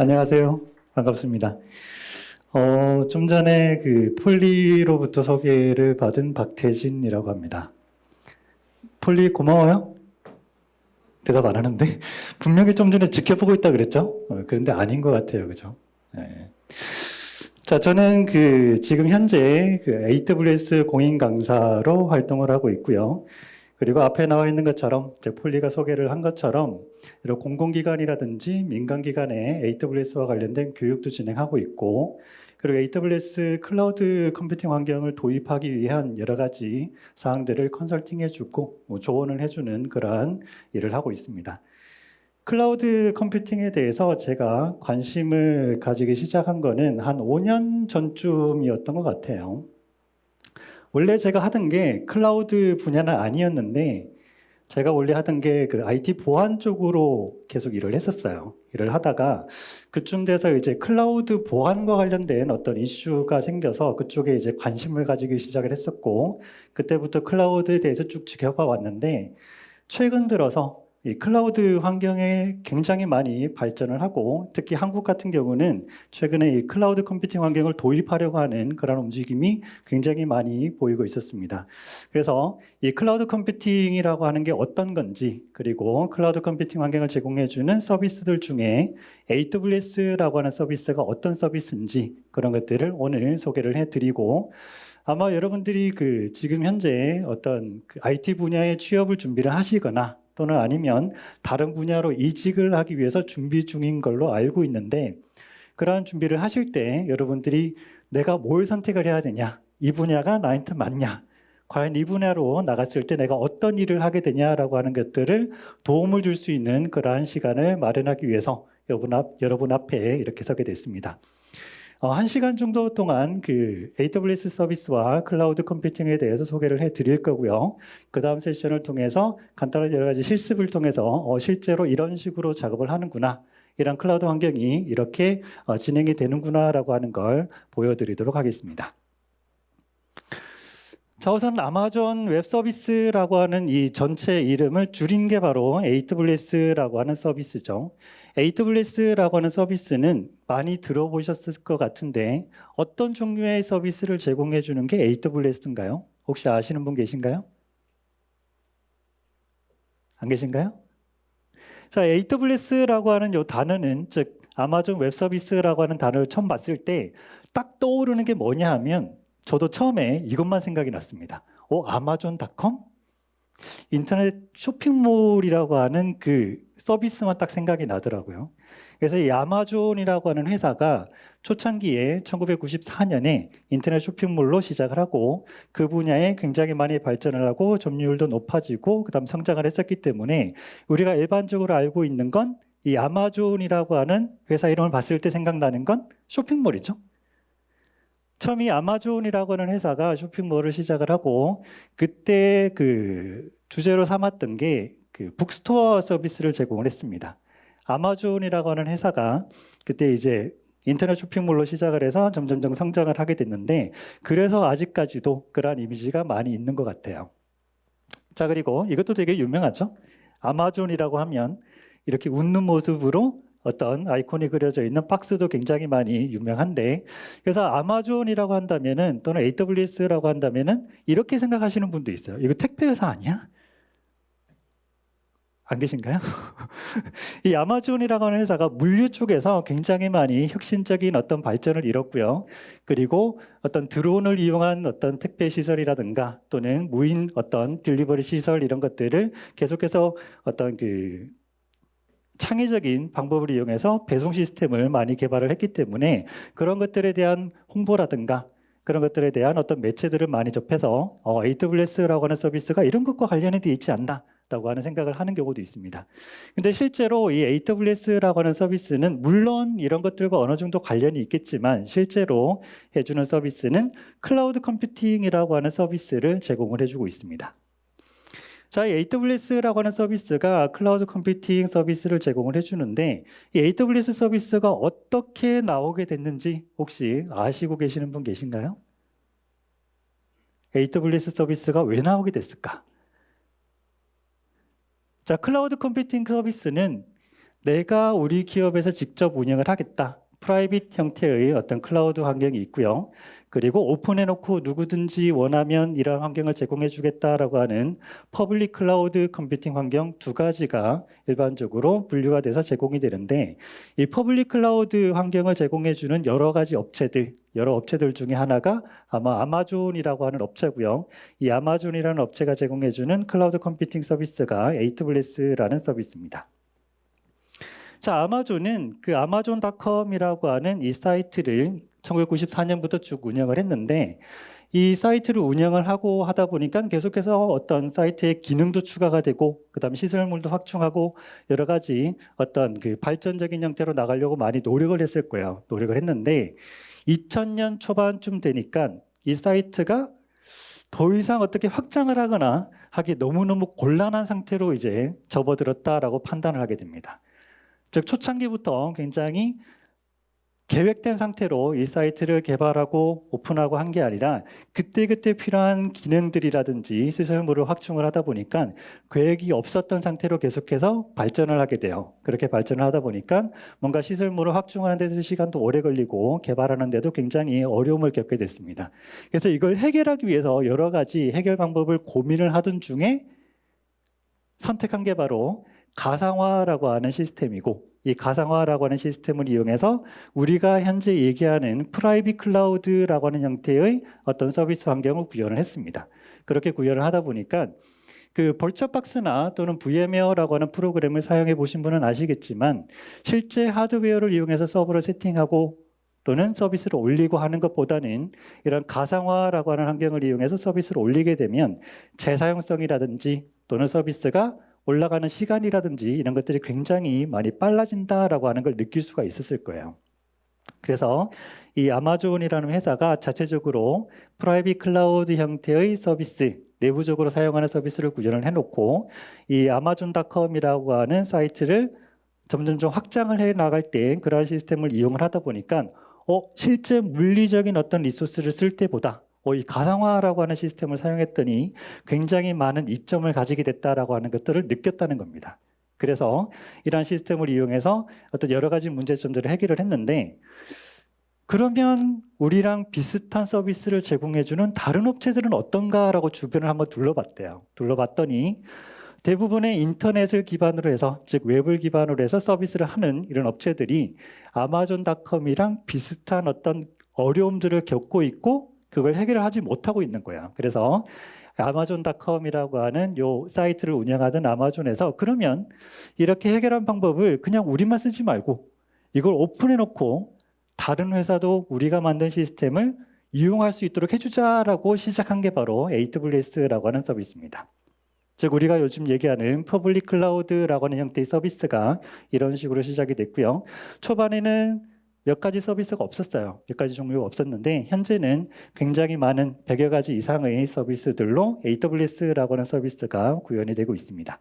안녕하세요. 반갑습니다. 좀 전에 그 폴리로부터 소개를 받은 박태진이라고 합니다. 폴리 고마워요? 대답 안 하는데? 분명히 좀 전에 지켜보고 있다 그랬죠? 그런데 아닌 것 같아요. 그죠? 네. 자, 저는 지금 현재 AWS 공인 강사로 활동을 하고 있고요. 그리고 앞에 나와 있는 것처럼 폴리가 소개를 한 것처럼 이런 공공기관이라든지 민간기관에 AWS와 관련된 교육도 진행하고 있고, 그리고 AWS 클라우드 컴퓨팅 환경을 도입하기 위한 여러 가지 사항들을 컨설팅해주고 조언을 해주는 그러한 일을 하고 있습니다. 클라우드 컴퓨팅에 대해서 제가 관심을 가지기 시작한 거는 한 5년 전쯤이었던 것 같아요. 원래 제가 하던 게 클라우드 분야는 아니었는데, 제가 원래 하던 게 IT 보안 쪽으로 계속 일을 했었어요. 일을 하다가 그쯤 돼서 이제 클라우드 보안과 관련된 어떤 이슈가 생겨서 그쪽에 이제 관심을 가지기 시작을 했었고, 그때부터 클라우드에 대해서 쭉 지켜봐 왔는데, 최근 들어서 이 클라우드 환경에 굉장히 많이 발전을 하고, 특히 한국 같은 경우는 최근에 이 클라우드 컴퓨팅 환경을 도입하려고 하는 그런 움직임이 굉장히 많이 보이고 있었습니다. 그래서 이 클라우드 컴퓨팅이라고 하는 게 어떤 건지, 그리고 클라우드 컴퓨팅 환경을 제공해주는 서비스들 중에 AWS라고 하는 서비스가 어떤 서비스인지 그런 것들을 오늘 소개를 해드리고, 아마 여러분들이 지금 현재 어떤 IT 분야의 취업을 준비를 하시거나 또는 아니면 다른 분야로 이직을 하기 위해서 준비 중인 걸로 알고 있는데, 그러한 준비를 하실 때 여러분들이 내가 뭘 선택을 해야 되냐, 이 분야가 나한테 맞냐, 과연 이 분야로 나갔을 때 내가 어떤 일을 하게 되냐라고 하는 것들을 도움을 줄 수 있는 그러한 시간을 마련하기 위해서 여러분 앞에 이렇게 서게 됐습니다. 1시간 정도 동안 AWS 서비스와 클라우드 컴퓨팅에 대해서 소개를 해드릴 거고요. 그 다음 세션을 통해서 간단한 여러 가지 실습을 통해서 실제로 이런 식으로 작업을 하는구나, 이런 클라우드 환경이 이렇게 진행이 되는구나라고 하는 걸 보여드리도록 하겠습니다. 자, 우선 아마존 웹 서비스라고 하는 이 전체 이름을 줄인 게 바로 AWS라고 하는 서비스죠. AWS라고 하는 서비스는 많이 들어보셨을 것 같은데, 어떤 종류의 서비스를 제공해 주는 게 AWS인가요? 혹시 아시는 분 계신가요? 안 계신가요? 자, AWS라고 하는 이 단어는, 즉 아마존 웹 서비스라고 하는 단어를 처음 봤을 때 딱 떠오르는 게 뭐냐 하면, 저도 처음에 이것만 생각이 났습니다. 아마존닷컴? 인터넷 쇼핑몰이라고 하는 서비스만 딱 생각이 나더라고요. 그래서 이 아마존이라고 하는 회사가 초창기에 1994년에 인터넷 쇼핑몰로 시작을 하고, 그 분야에 굉장히 많이 발전을 하고 점유율도 높아지고 그다음 성장을 했었기 때문에, 우리가 일반적으로 알고 있는 건 이 아마존이라고 하는 회사 이름을 봤을 때 생각나는 건 쇼핑몰이죠. 처음에 아마존이라고 하는 회사가 쇼핑몰을 시작을 하고, 그때 주제로 삼았던 게 북스토어 서비스를 제공을 했습니다. 아마존이라고 하는 회사가 그때 이제 인터넷 쇼핑몰로 시작을 해서 점점점 성장을 하게 됐는데, 그래서 아직까지도 그러한 이미지가 많이 있는 것 같아요. 자, 그리고 이것도 되게 유명하죠. 아마존이라고 하면 이렇게 웃는 모습으로 어떤 아이콘이 그려져 있는 박스도 굉장히 많이 유명한데, 그래서 아마존이라고 한다면은 또는 AWS라고 한다면은 이렇게 생각하시는 분도 있어요. 이거 택배 회사 아니야? 안 계신가요? 이 아마존이라고 하는 회사가 물류 쪽에서 굉장히 많이 혁신적인 어떤 발전을 이뤘고요. 그리고 어떤 드론을 이용한 어떤 택배 시설이라든가 또는 무인 어떤 딜리버리 시설, 이런 것들을 계속해서 어떤 창의적인 방법을 이용해서 배송 시스템을 많이 개발을 했기 때문에, 그런 것들에 대한 홍보라든가 그런 것들에 대한 어떤 매체들을 많이 접해서 AWS라고 하는 서비스가 이런 것과 관련이 되어 있지 않나 라고 하는 생각을 하는 경우도 있습니다. 근데 실제로 이 AWS라고 하는 서비스는 물론 이런 것들과 어느 정도 관련이 있겠지만, 실제로 해주는 서비스는 클라우드 컴퓨팅이라고 하는 서비스를 제공을 해주고 있습니다. 자, 이 AWS라고 하는 서비스가 클라우드 컴퓨팅 서비스를 제공을 해주는데, 이 AWS 서비스가 어떻게 나오게 됐는지 혹시 아시고 계시는 분 계신가요? AWS 서비스가 왜 나오게 됐을까? 자, 클라우드 컴퓨팅 서비스는 내가 우리 기업에서 직접 운영을 하겠다. 프라이빗 형태의 어떤 클라우드 환경이 있고요. 그리고 오픈해놓고 누구든지 원하면 이러한 환경을 제공해 주겠다라고 하는 퍼블릭 클라우드 컴퓨팅 환경 두 가지가 일반적으로 분류가 돼서 제공이 되는데, 이 퍼블릭 클라우드 환경을 제공해 주는 여러 가지 업체들, 여러 업체들 중에 하나가 아마 아마존이라고 하는 업체고요. 이 아마존이라는 업체가 제공해 주는 클라우드 컴퓨팅 서비스가 AWS라는 서비스입니다. 자, 아마존은 그 아마존닷컴이라고 하는 이 사이트를 1994년부터 쭉 운영을 했는데, 이 사이트를 운영을 하고 하다 보니까 계속해서 어떤 사이트의 기능도 추가가 되고, 그다음에 시설물도 확충하고 여러 가지 어떤 그 발전적인 형태로 나가려고 많이 노력을 했을 거예요. 노력을 했는데 2000년 초반쯤 되니까 이 사이트가 더 이상 어떻게 확장을 하거나 하기 너무너무 곤란한 상태로 이제 접어들었다라고 판단을 하게 됩니다. 즉 초창기부터 굉장히 계획된 상태로 이 사이트를 개발하고 오픈하고 한 게 아니라 그때그때 필요한 기능들이라든지 시설물을 확충을 하다 보니까 계획이 없었던 상태로 계속해서 발전을 하게 돼요. 그렇게 발전을 하다 보니까 뭔가 시설물을 확충하는 데서 시간도 오래 걸리고 개발하는 데도 굉장히 어려움을 겪게 됐습니다. 그래서 이걸 해결하기 위해서 여러 가지 해결 방법을 고민을 하던 중에 선택한 게 바로 가상화라고 하는 시스템이고, 이 가상화라고 하는 시스템을 이용해서 우리가 현재 얘기하는 프라이빗 클라우드라고 하는 형태의 어떤 서비스 환경을 구현을 했습니다. 그렇게 구현을 하다 보니까 그 벌처박스나 또는 VMware라고 하는 프로그램을 사용해 보신 분은 아시겠지만, 실제 하드웨어를 이용해서 서버를 세팅하고 또는 서비스를 올리고 하는 것보다는 이런 가상화라고 하는 환경을 이용해서 서비스를 올리게 되면 재사용성이라든지 또는 서비스가 올라가는 시간이라든지 이런 것들이 굉장히 많이 빨라진다라고 하는 걸 느낄 수가 있었을 거예요. 그래서 이 아마존이라는 회사가 자체적으로 프라이빗 클라우드 형태의 서비스, 내부적으로 사용하는 서비스를 구현을 해놓고 이 아마존닷컴이라고 하는 사이트를 점점 확장을 해 나갈 때 그러한 시스템을 이용을 하다 보니까 실제 물리적인 어떤 리소스를 쓸 때보다 이 가상화라고 하는 시스템을 사용했더니 굉장히 많은 이점을 가지게 됐다라고 하는 것들을 느꼈다는 겁니다. 그래서 이러한 시스템을 이용해서 어떤 여러 가지 문제점들을 해결을 했는데, 그러면 우리랑 비슷한 서비스를 제공해주는 다른 업체들은 어떤가라고 주변을 한번 둘러봤대요. 둘러봤더니 대부분의 인터넷을 기반으로 해서, 즉 웹을 기반으로 해서 서비스를 하는 이런 업체들이 아마존닷컴이랑 비슷한 어떤 어려움들을 겪고 있고 그걸 해결을 하지 못하고 있는 거야. 그래서 아마존닷컴이라고 하는 요 사이트를 운영하던 아마존에서 그러면 이렇게 해결한 방법을 그냥 우리만 쓰지 말고 이걸 오픈해 놓고 다른 회사도 우리가 만든 시스템을 이용할 수 있도록 해주자라고 시작한 게 바로 AWS라고 하는 서비스입니다. 즉 우리가 요즘 얘기하는 퍼블릭 클라우드라고 하는 형태의 서비스가 이런 식으로 시작이 됐고요. 초반에는 몇 가지 서비스가 없었어요. 몇 가지 종류가 없었는데 현재는 굉장히 많은 100여 가지 이상의 서비스들로 AWS라고 하는 서비스가 구현이 되고 있습니다.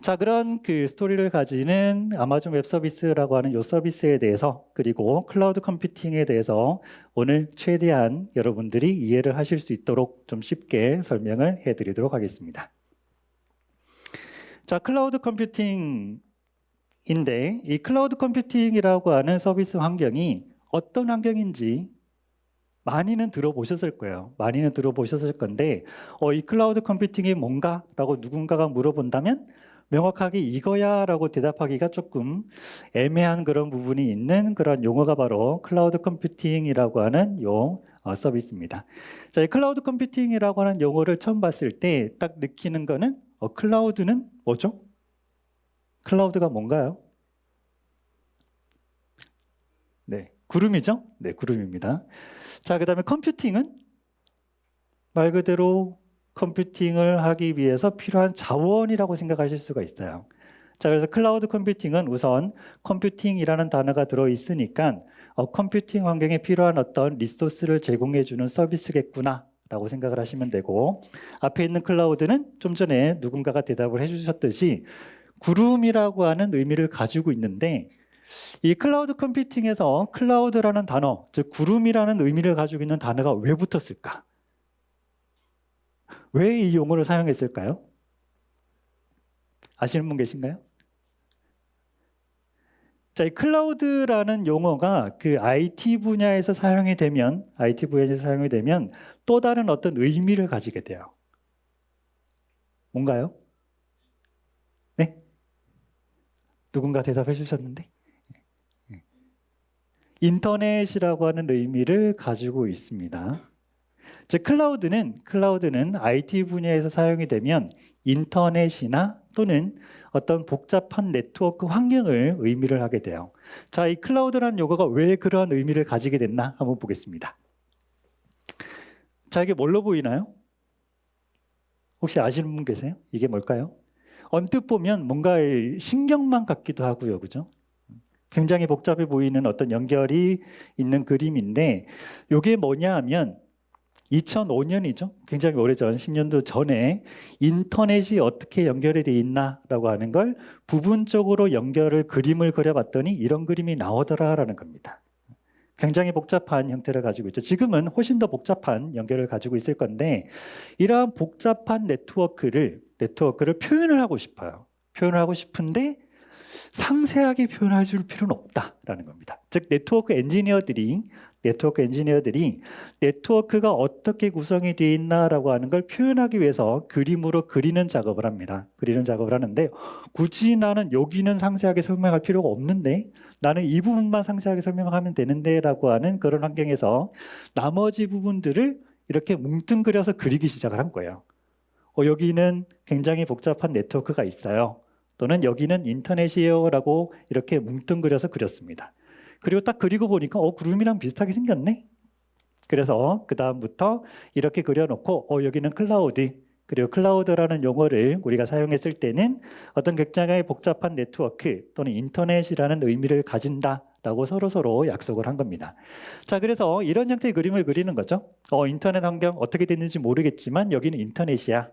자, 그런 그 스토리를 가지는 아마존 웹 서비스라고 하는 이 서비스에 대해서, 그리고 클라우드 컴퓨팅에 대해서 오늘 최대한 여러분들이 이해를 하실 수 있도록 좀 쉽게 설명을 해드리도록 하겠습니다. 자, 클라우드 컴퓨팅 인데 이 클라우드 컴퓨팅이라고 하는 서비스 환경이 어떤 환경인지 많이는 들어보셨을 거예요. 많이는 들어보셨을 건데 이 클라우드 컴퓨팅이 뭔가라고 누군가가 물어본다면 명확하게 이거야 라고 대답하기가 조금 애매한 그런 부분이 있는 그런 용어가 바로 클라우드 컴퓨팅이라고 하는 서비스입니다. 자, 이 클라우드 컴퓨팅이라고 하는 용어를 처음 봤을 때 딱 느끼는 거는 클라우드는 뭐죠? 클라우드가 뭔가요? 네, 구름이죠? 네, 구름입니다. 자, 그 다음에 컴퓨팅은 말 그대로 컴퓨팅을 하기 위해서 필요한 자원이라고 생각하실 수가 있어요. 자, 그래서 클라우드 컴퓨팅은 우선 컴퓨팅이라는 단어가 들어있으니까 컴퓨팅 환경에 필요한 어떤 리소스를 제공해주는 서비스겠구나 라고 생각을 하시면 되고, 앞에 있는 클라우드는 좀 전에 누군가가 대답을 해주셨듯이 구름이라고 하는 의미를 가지고 있는데, 이 클라우드 컴퓨팅에서 클라우드라는 단어, 즉 구름이라는 의미를 가지고 있는 단어가 왜 붙었을까? 왜 이 용어를 사용했을까요? 아시는 분 계신가요? 자, 이 클라우드라는 용어가 그 IT 분야에서 사용이 되면 또 다른 어떤 의미를 가지게 돼요. 뭔가요? 네? 누군가 대답해 주셨는데? 인터넷이라고 하는 의미를 가지고 있습니다. 즉 클라우드는 IT 분야에서 사용이 되면 인터넷이나 또는 어떤 복잡한 네트워크 환경을 의미를 하게 돼요. 자, 이 클라우드라는 용어가 왜 그러한 의미를 가지게 됐나 한번 보겠습니다. 자, 이게 뭘로 보이나요? 혹시 아시는 분 계세요? 이게 뭘까요? 언뜻 보면 뭔가 신경망 같기도 하고요, 그죠? 굉장히 복잡해 보이는 어떤 연결이 있는 그림인데, 이게 뭐냐 하면 2005년이죠. 굉장히 오래전 10년도 전에 인터넷이 어떻게 연결이 돼 있나라고 하는 걸 부분적으로 그림을 그려봤더니 이런 그림이 나오더라라는 겁니다. 굉장히 복잡한 형태를 가지고 있죠. 지금은 훨씬 더 복잡한 연결을 가지고 있을 건데 이러한 복잡한 네트워크를 표현을 하고 싶어요. 표현을 하고 싶은데 상세하게 표현해 줄 필요는 없다라는 겁니다. 즉 네트워크 엔지니어들이 네트워크가 어떻게 구성이 되어 있나라고 하는 걸 표현하기 위해서 그림으로 그리는 작업을 합니다. 그리는 작업을 하는데 굳이 나는 여기는 상세하게 설명할 필요가 없는데 나는 이 부분만 상세하게 설명하면 되는데 라고 하는 그런 환경에서 나머지 부분들을 이렇게 뭉뚱그려서 그리기 시작을 한 거예요. 여기는 굉장히 복잡한 네트워크가 있어요. 또는 여기는 인터넷이에요 라고 이렇게 뭉뚱그려서 그렸습니다. 그리고 딱 그리고 보니까 구름이랑 비슷하게 생겼네. 그래서 그 다음부터 이렇게 그려놓고 여기는 클라우드, 그리고 클라우드라는 용어를 우리가 사용했을 때는 어떤 굉장히 복잡한 네트워크 또는 인터넷이라는 의미를 가진다라고 서로 약속을 한 겁니다. 자, 그래서 이런 형태의 그림을 그리는 거죠. 인터넷 환경 어떻게 됐는지 모르겠지만 여기는 인터넷이야.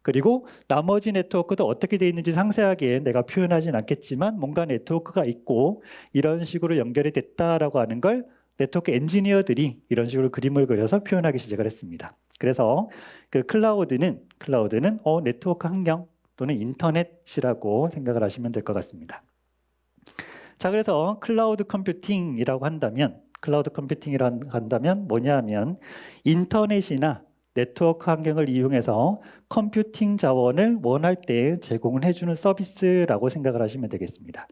그리고 나머지 네트워크도 어떻게 되어 있는지 상세하게 내가 표현하진 않겠지만 뭔가 네트워크가 있고 이런 식으로 연결이 됐다라고 하는 걸 네트워크 엔지니어들이 이런 식으로 그림을 그려서 표현하기 시작을 했습니다. 그래서 그 클라우드는 네트워크 환경 또는 인터넷이라고 생각을 하시면 될 것 같습니다. 자, 그래서 클라우드 컴퓨팅이라고 한다면 뭐냐 하면 인터넷이나 네트워크 환경을 이용해서 컴퓨팅 자원을 원할 때 제공을 해주는 서비스라고 생각을 하시면 되겠습니다.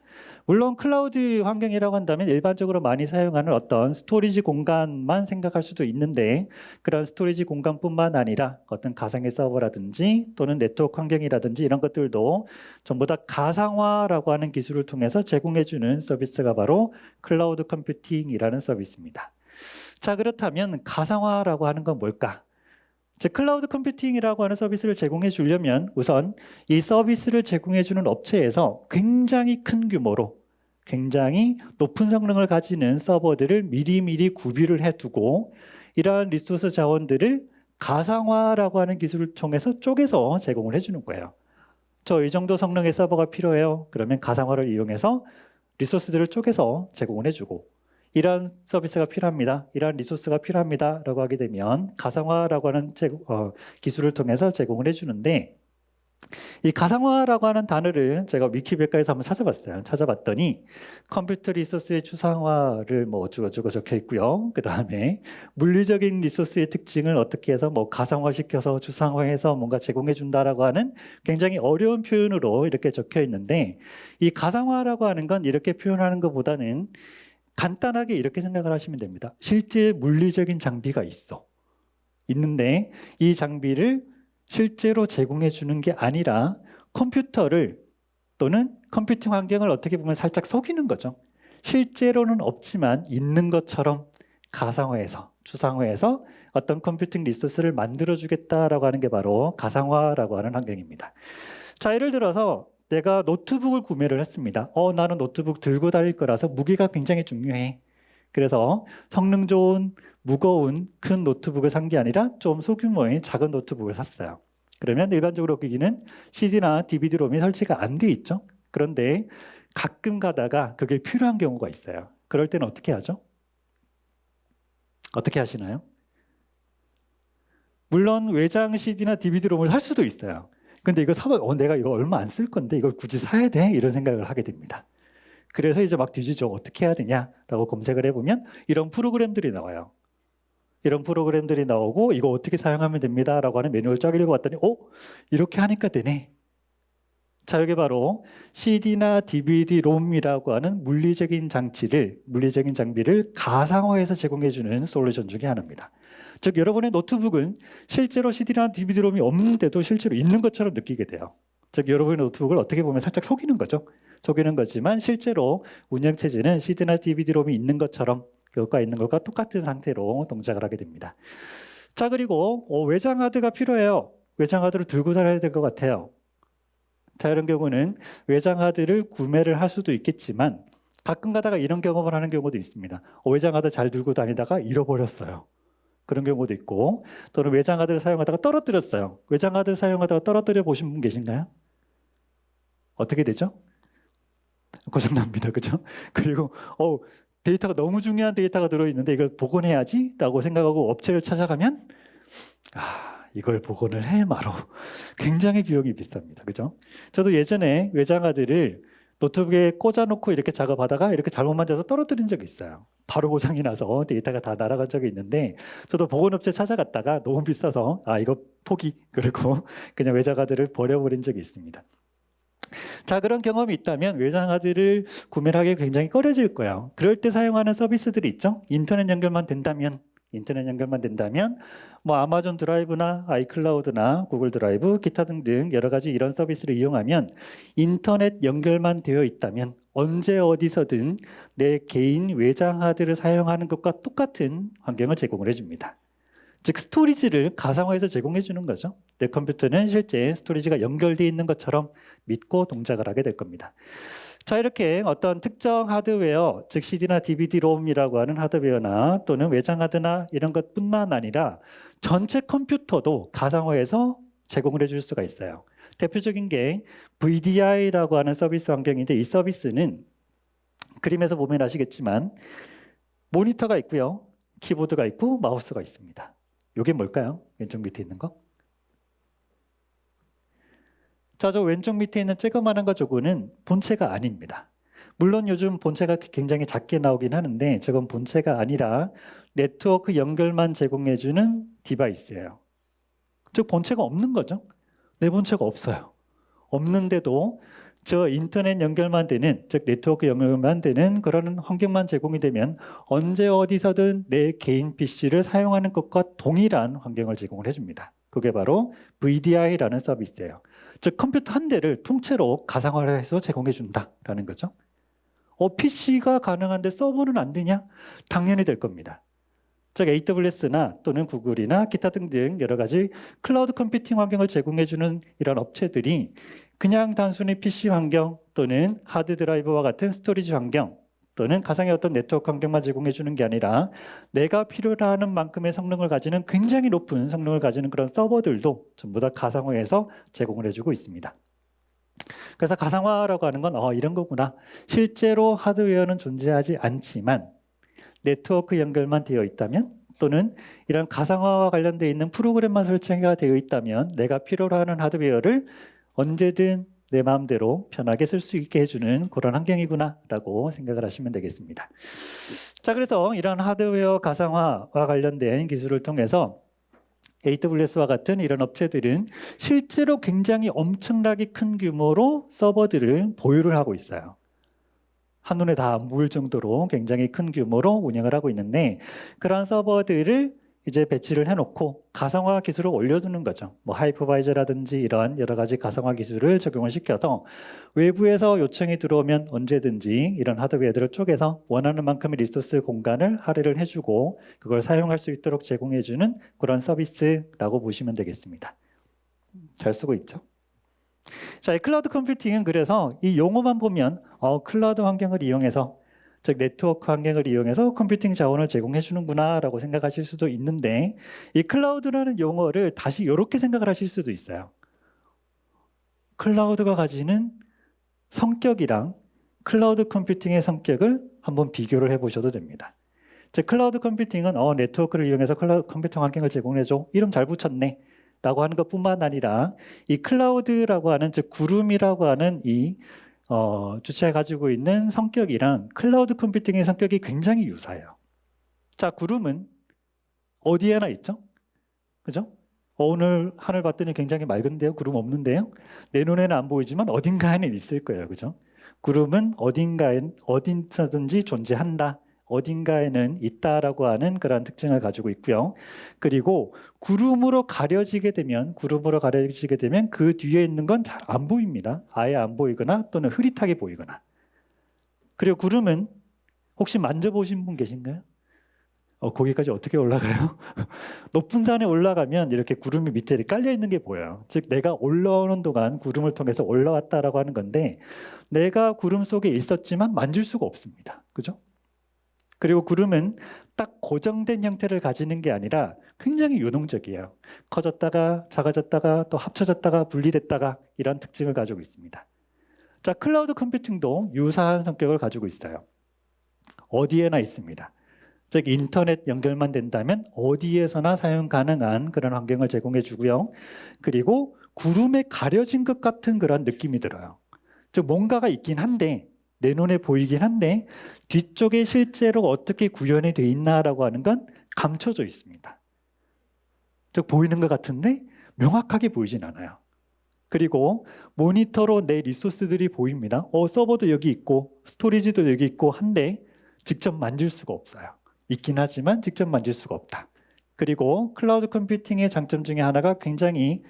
물론 클라우드 환경이라고 한다면 일반적으로 많이 사용하는 어떤 스토리지 공간만 생각할 수도 있는데 그런 스토리지 공간뿐만 아니라 어떤 가상의 서버라든지 또는 네트워크 환경이라든지 이런 것들도 전부 다 가상화라고 하는 기술을 통해서 제공해주는 서비스가 바로 클라우드 컴퓨팅이라는 서비스입니다. 자, 그렇다면 가상화라고 하는 건 뭘까? 즉 클라우드 컴퓨팅이라고 하는 서비스를 제공해 주려면 우선 이 서비스를 제공해 주는 업체에서 굉장히 큰 규모로 굉장히 높은 성능을 가지는 서버들을 미리미리 구비를 해두고 이러한 리소스 자원들을 가상화라고 하는 기술을 통해서 쪼개서 제공을 해주는 거예요. 저 이 정도 성능의 서버가 필요해요. 그러면 가상화를 이용해서 리소스들을 쪼개서 제공을 해주고 이런 서비스가 필요합니다. 이런 리소스가 필요합니다. 라고 하게 되면 가상화라고 하는 기술을 통해서 제공을 해주는데 이 가상화라고 하는 단어를 제가 위키백과에서 한번 찾아봤어요. 찾아봤더니 컴퓨터 리소스의 추상화를 뭐 어쩌고저쩌고 적혀 있고요. 그 다음에 물리적인 리소스의 특징을 어떻게 해서 뭐 가상화시켜서 추상화해서 뭔가 제공해 준다라고 하는 굉장히 어려운 표현으로 이렇게 적혀 있는데 이 가상화라고 하는 건 이렇게 표현하는 것보다는 간단하게 이렇게 생각을 하시면 됩니다. 실제 물리적인 장비가 있는데 이 장비를 실제로 제공해 주는 게 아니라 컴퓨터를 또는 컴퓨팅 환경을 어떻게 보면 살짝 속이는 거죠. 실제로는 없지만 있는 것처럼 가상화해서 추상화해서 어떤 컴퓨팅 리소스를 만들어 주겠다라고 하는 게 바로 가상화라고 하는 환경입니다. 자, 예를 들어서 내가 노트북을 구매를 했습니다. 나는 노트북 들고 다닐 거라서 무게가 굉장히 중요해. 그래서 성능 좋은 무거운 큰 노트북을 산 게 아니라 좀 소규모의 작은 노트북을 샀어요. 그러면 일반적으로 거기는 CD나 DVD-롬이 설치가 안 돼 있죠. 그런데 가끔 가다가 그게 필요한 경우가 있어요. 그럴 때는 어떻게 하죠? 어떻게 하시나요? 물론 외장 CD나 DVD-롬을 살 수도 있어요. 근데 이거 사면 내가 이거 얼마 안 쓸 건데 이걸 굳이 사야 돼? 이런 생각을 하게 됩니다. 그래서 이제 막 뒤지죠. 어떻게 해야 되냐라고 검색을 해보면 이런 프로그램들이 나와요. 이런 프로그램들이 나오고 이거 어떻게 사용하면 됩니다라고 하는 매뉴얼 쫙 읽어봤더니 이렇게 하니까 되네. 자, 여기 바로 CD나 DVD, 롬이라고 하는 물리적인 장비를 가상화해서 제공해주는 솔루션 중에 하나입니다. 즉, 여러분의 노트북은 실제로 CD나 DVD, 롬이 없는데도 실제로 있는 것처럼 느끼게 돼요. 즉, 여러분의 노트북을 어떻게 보면 살짝 속이는 거죠. 속이는 거지만 실제로 운영체제는 CD나 DVD, 롬이 있는 것처럼 그것과 있는 것과 똑같은 상태로 동작을 하게 됩니다. 자, 그리고 외장 하드가 필요해요. 외장 하드를 들고 다녀야 될 것 같아요. 자, 이런 경우는 외장 하드를 구매를 할 수도 있겠지만 가끔 가다가 이런 경험을 하는 경우도 있습니다. 외장 하드 잘 들고 다니다가 잃어버렸어요. 그런 경우도 있고, 또는 외장 하드를 사용하다가 떨어뜨렸어요. 외장 하드 사용하다가 떨어뜨려 보신 분 계신가요? 어떻게 되죠? 고장납니다. 그죠? 그리고 데이터가 너무 중요한 데이터가 들어있는데 이걸 복원해야지 라고 생각하고 업체를 찾아가면 이걸 복원을 해 말어. 굉장히 비용이 비쌉니다. 그죠? 저도 예전에 외장 하드를 노트북에 꽂아놓고 이렇게 작업하다가 이렇게 잘못 만져서 떨어뜨린 적이 있어요. 바로 고장이 나서 데이터가 다 날아간 적이 있는데 저도 보건업체 찾아갔다가 너무 비싸서 이거 포기. 그리고 그냥 외장 하드를 버려버린 적이 있습니다. 자, 그런 경험이 있다면 외장 하드를 구매를 하기 굉장히 꺼려질 거예요. 그럴 때 사용하는 서비스들이 있죠. 인터넷 연결만 된다면 뭐 아마존 드라이브나 아이클라우드나 구글 드라이브, 기타 등등 여러 가지 이런 서비스를 이용하면 인터넷 연결만 되어 있다면 언제 어디서든 내 개인 외장 하드를 사용하는 것과 똑같은 환경을 제공을 해줍니다. 즉 스토리지를 가상화해서 제공해 주는 거죠. 내 컴퓨터는 실제 스토리지가 연결되어 있는 것처럼 믿고 동작을 하게 될 겁니다. 자, 이렇게 어떤 특정 하드웨어, 즉 CD나 DVD, 롬이라고 하는 하드웨어나 또는 외장 하드나 이런 것뿐만 아니라 전체 컴퓨터도 가상화해서 제공을 해줄 수가 있어요. 대표적인 게 VDI라고 하는 서비스 환경인데 이 서비스는 그림에서 보면 아시겠지만 모니터가 있고요. 키보드가 있고 마우스가 있습니다. 이게 뭘까요? 왼쪽 밑에 있는 거? 자, 저 왼쪽 밑에 있는 쬐그만한 거 저거는 본체가 아닙니다. 물론 요즘 본체가 굉장히 작게 나오긴 하는데 저건 본체가 아니라 네트워크 연결만 제공해주는 디바이스예요. 즉 본체가 없는 거죠. 내 본체가 없어요. 없는데도 저 인터넷 연결만 되는, 즉 네트워크 연결만 되는 그런 환경만 제공이 되면 언제 어디서든 내 개인 PC를 사용하는 것과 동일한 환경을 제공을 해줍니다. 그게 바로 VDI라는 서비스예요. 즉 컴퓨터 한 대를 통째로 가상화를 해서 제공해 준다라는 거죠. PC가 가능한데 서버는 안 되냐? 당연히 될 겁니다. 즉 AWS나 또는 구글이나 기타 등등 여러 가지 클라우드 컴퓨팅 환경을 제공해 주는 이런 업체들이 그냥 단순히 PC 환경 또는 하드 드라이브와 같은 스토리지 환경 또는 가상의 어떤 네트워크 환경만 제공해 주는 게 아니라 내가 필요로 하는 만큼의 성능을 가지는 굉장히 높은 성능을 가지는 그런 서버들도 전부 다 가상화해서 제공을 해주고 있습니다. 그래서 가상화라고 하는 건 이런 거구나. 실제로 하드웨어는 존재하지 않지만 네트워크 연결만 되어 있다면 또는 이런 가상화와 관련되어 있는 프로그램만 설치가 되어 있다면 내가 필요로 하는 하드웨어를 언제든 내 마음대로 편하게 쓸 수 있게 해주는 그런 환경이구나 라고 생각을 하시면 되겠습니다. 자, 그래서 이런 하드웨어 가상화와 관련된 기술을 통해서 AWS와 같은 이런 업체들은 실제로 굉장히 엄청나게 큰 규모로 서버들을 보유를 하고 있어요. 한눈에 다 안 보일 정도로 굉장히 큰 규모로 운영을 하고 있는데 그러한 서버들을 이제 배치를 해놓고 가상화 기술을 올려두는 거죠. 뭐 하이퍼바이저라든지 이런 여러 가지 가상화 기술을 적용을 시켜서 외부에서 요청이 들어오면 언제든지 이런 하드웨어들을 쪼개서 원하는 만큼의 리소스 공간을 할애를 해주고 그걸 사용할 수 있도록 제공해주는 그런 서비스라고 보시면 되겠습니다. 잘 쓰고 있죠? 자, 이 클라우드 컴퓨팅은 그래서 이 용어만 보면 클라우드 환경을 이용해서 즉 네트워크 환경을 이용해서 컴퓨팅 자원을 제공해 주는구나 라고 생각하실 수도 있는데 이 클라우드라는 용어를 다시 이렇게 생각을 하실 수도 있어요. 클라우드가 가지는 성격이랑 클라우드 컴퓨팅의 성격을 한번 비교를 해보셔도 됩니다. 즉 클라우드 컴퓨팅은 네트워크를 이용해서 클라우드 컴퓨팅 환경을 제공해줘. 이름 잘 붙였네 라고 하는 것뿐만 아니라 이 클라우드라고 하는 즉 구름이라고 하는 이 주체가 가지고 있는 성격이랑 클라우드 컴퓨팅의 성격이 굉장히 유사해요. 자, 구름은 어디에나 있죠? 그죠? 오늘 하늘 봤더니 굉장히 맑은데요? 구름 없는데요? 내 눈에는 안 보이지만 어딘가에는 있을 거예요. 그죠? 구름은 어딘가든지 존재한다. 어딘가에는 있다라고 하는 그런 특징을 가지고 있고요. 그리고 구름으로 가려지게 되면 그 뒤에 있는 건 잘 안 보입니다. 아예 안 보이거나 또는 흐릿하게 보이거나. 그리고 구름은 혹시 만져보신 분 계신가요? 거기까지 어떻게 올라가요? 높은 산에 올라가면 이렇게 구름이 밑에 깔려 있는 게 보여요. 즉 내가 올라오는 동안 구름을 통해서 올라왔다라고 하는 건데 내가 구름 속에 있었지만 만질 수가 없습니다. 그죠? 그리고 구름은 딱 고정된 형태를 가지는 게 아니라 굉장히 유동적이에요. 커졌다가 작아졌다가 또 합쳐졌다가 분리됐다가 이런 특징을 가지고 있습니다. 자, 클라우드 컴퓨팅도 유사한 성격을 가지고 있어요. 어디에나 있습니다. 즉 인터넷 연결만 된다면 어디에서나 사용 가능한 그런 환경을 제공해 주고요. 그리고 구름에 가려진 것 같은 그런 느낌이 들어요. 즉 뭔가가 있긴 한데 내 눈에 보이긴 한데 뒤쪽에 실제로 어떻게 구현이 돼 있나라고 하는 건 감춰져 있습니다. 즉 보이는 것 같은데 명확하게 보이진 않아요. 그리고 모니터로 내 리소스들이 보입니다. 서버도 여기 있고 스토리지도 여기 있고 한데 직접 만질 수가 없어요. 있긴 하지만 직접 만질 수가 없다. 그리고 클라우드 컴퓨팅의 장점 중에 하나가 굉장히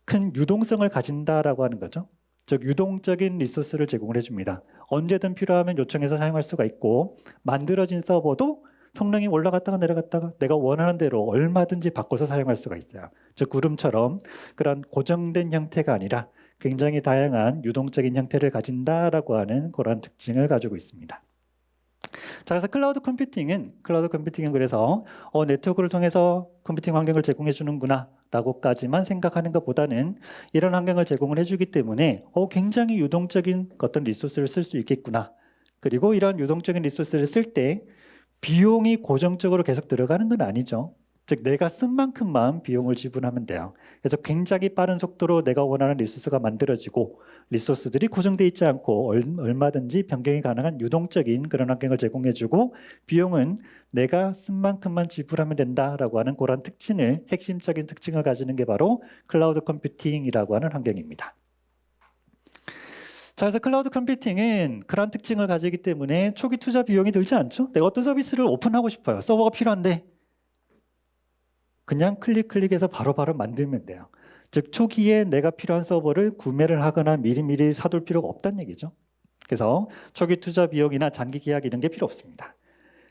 큰 유동성을 가진다라고 하는 거죠. 즉 유동적인 리소스를 제공을 해줍니다. 언제든 필요하면 요청해서 사용할 수가 있고 만들어진 서버도 성능이 올라갔다가 내려갔다가 내가 원하는 대로 얼마든지 바꿔서 사용할 수가 있어요. 즉 구름처럼 그런 고정된 형태가 아니라 굉장히 다양한 유동적인 형태를 가진다라고 하는 그런 특징을 가지고 있습니다. 자, 그래서 클라우드 컴퓨팅은 그래서 네트워크를 통해서 컴퓨팅 환경을 제공해 주는구나 라고까지만 생각하는 것보다는 이런 환경을 제공을 해주기 때문에 굉장히 유동적인 어떤 리소스를 쓸 수 있겠구나. 그리고 이런 유동적인 리소스를 쓸 때 비용이 고정적으로 계속 들어가는 건 아니죠. 즉 내가 쓴 만큼만 비용을 지불하면 돼요. 그래서 굉장히 빠른 속도로 내가 원하는 리소스가 만들어지고 리소스들이 고정되어 있지 않고 얼마든지 변경이 가능한 유동적인 그런 환경을 제공해주고 비용은 내가 쓴 만큼만 지불하면 된다라고 하는 그런 핵심적인 특징을 가지는 게 바로 클라우드 컴퓨팅이라고 하는 환경입니다. 자, 그래서 클라우드 컴퓨팅은 그런 특징을 가지기 때문에 초기 투자 비용이 들지 않죠? 내가 어떤 서비스를 오픈하고 싶어요. 서버가 필요한데 그냥 클릭해서 바로바로 만들면 돼요. 즉 초기에 내가 필요한 서버를 구매를 하거나 미리미리 사둘 필요가 없다는 얘기죠. 그래서 초기 투자 비용이나 장기 계약 이런 게 필요 없습니다.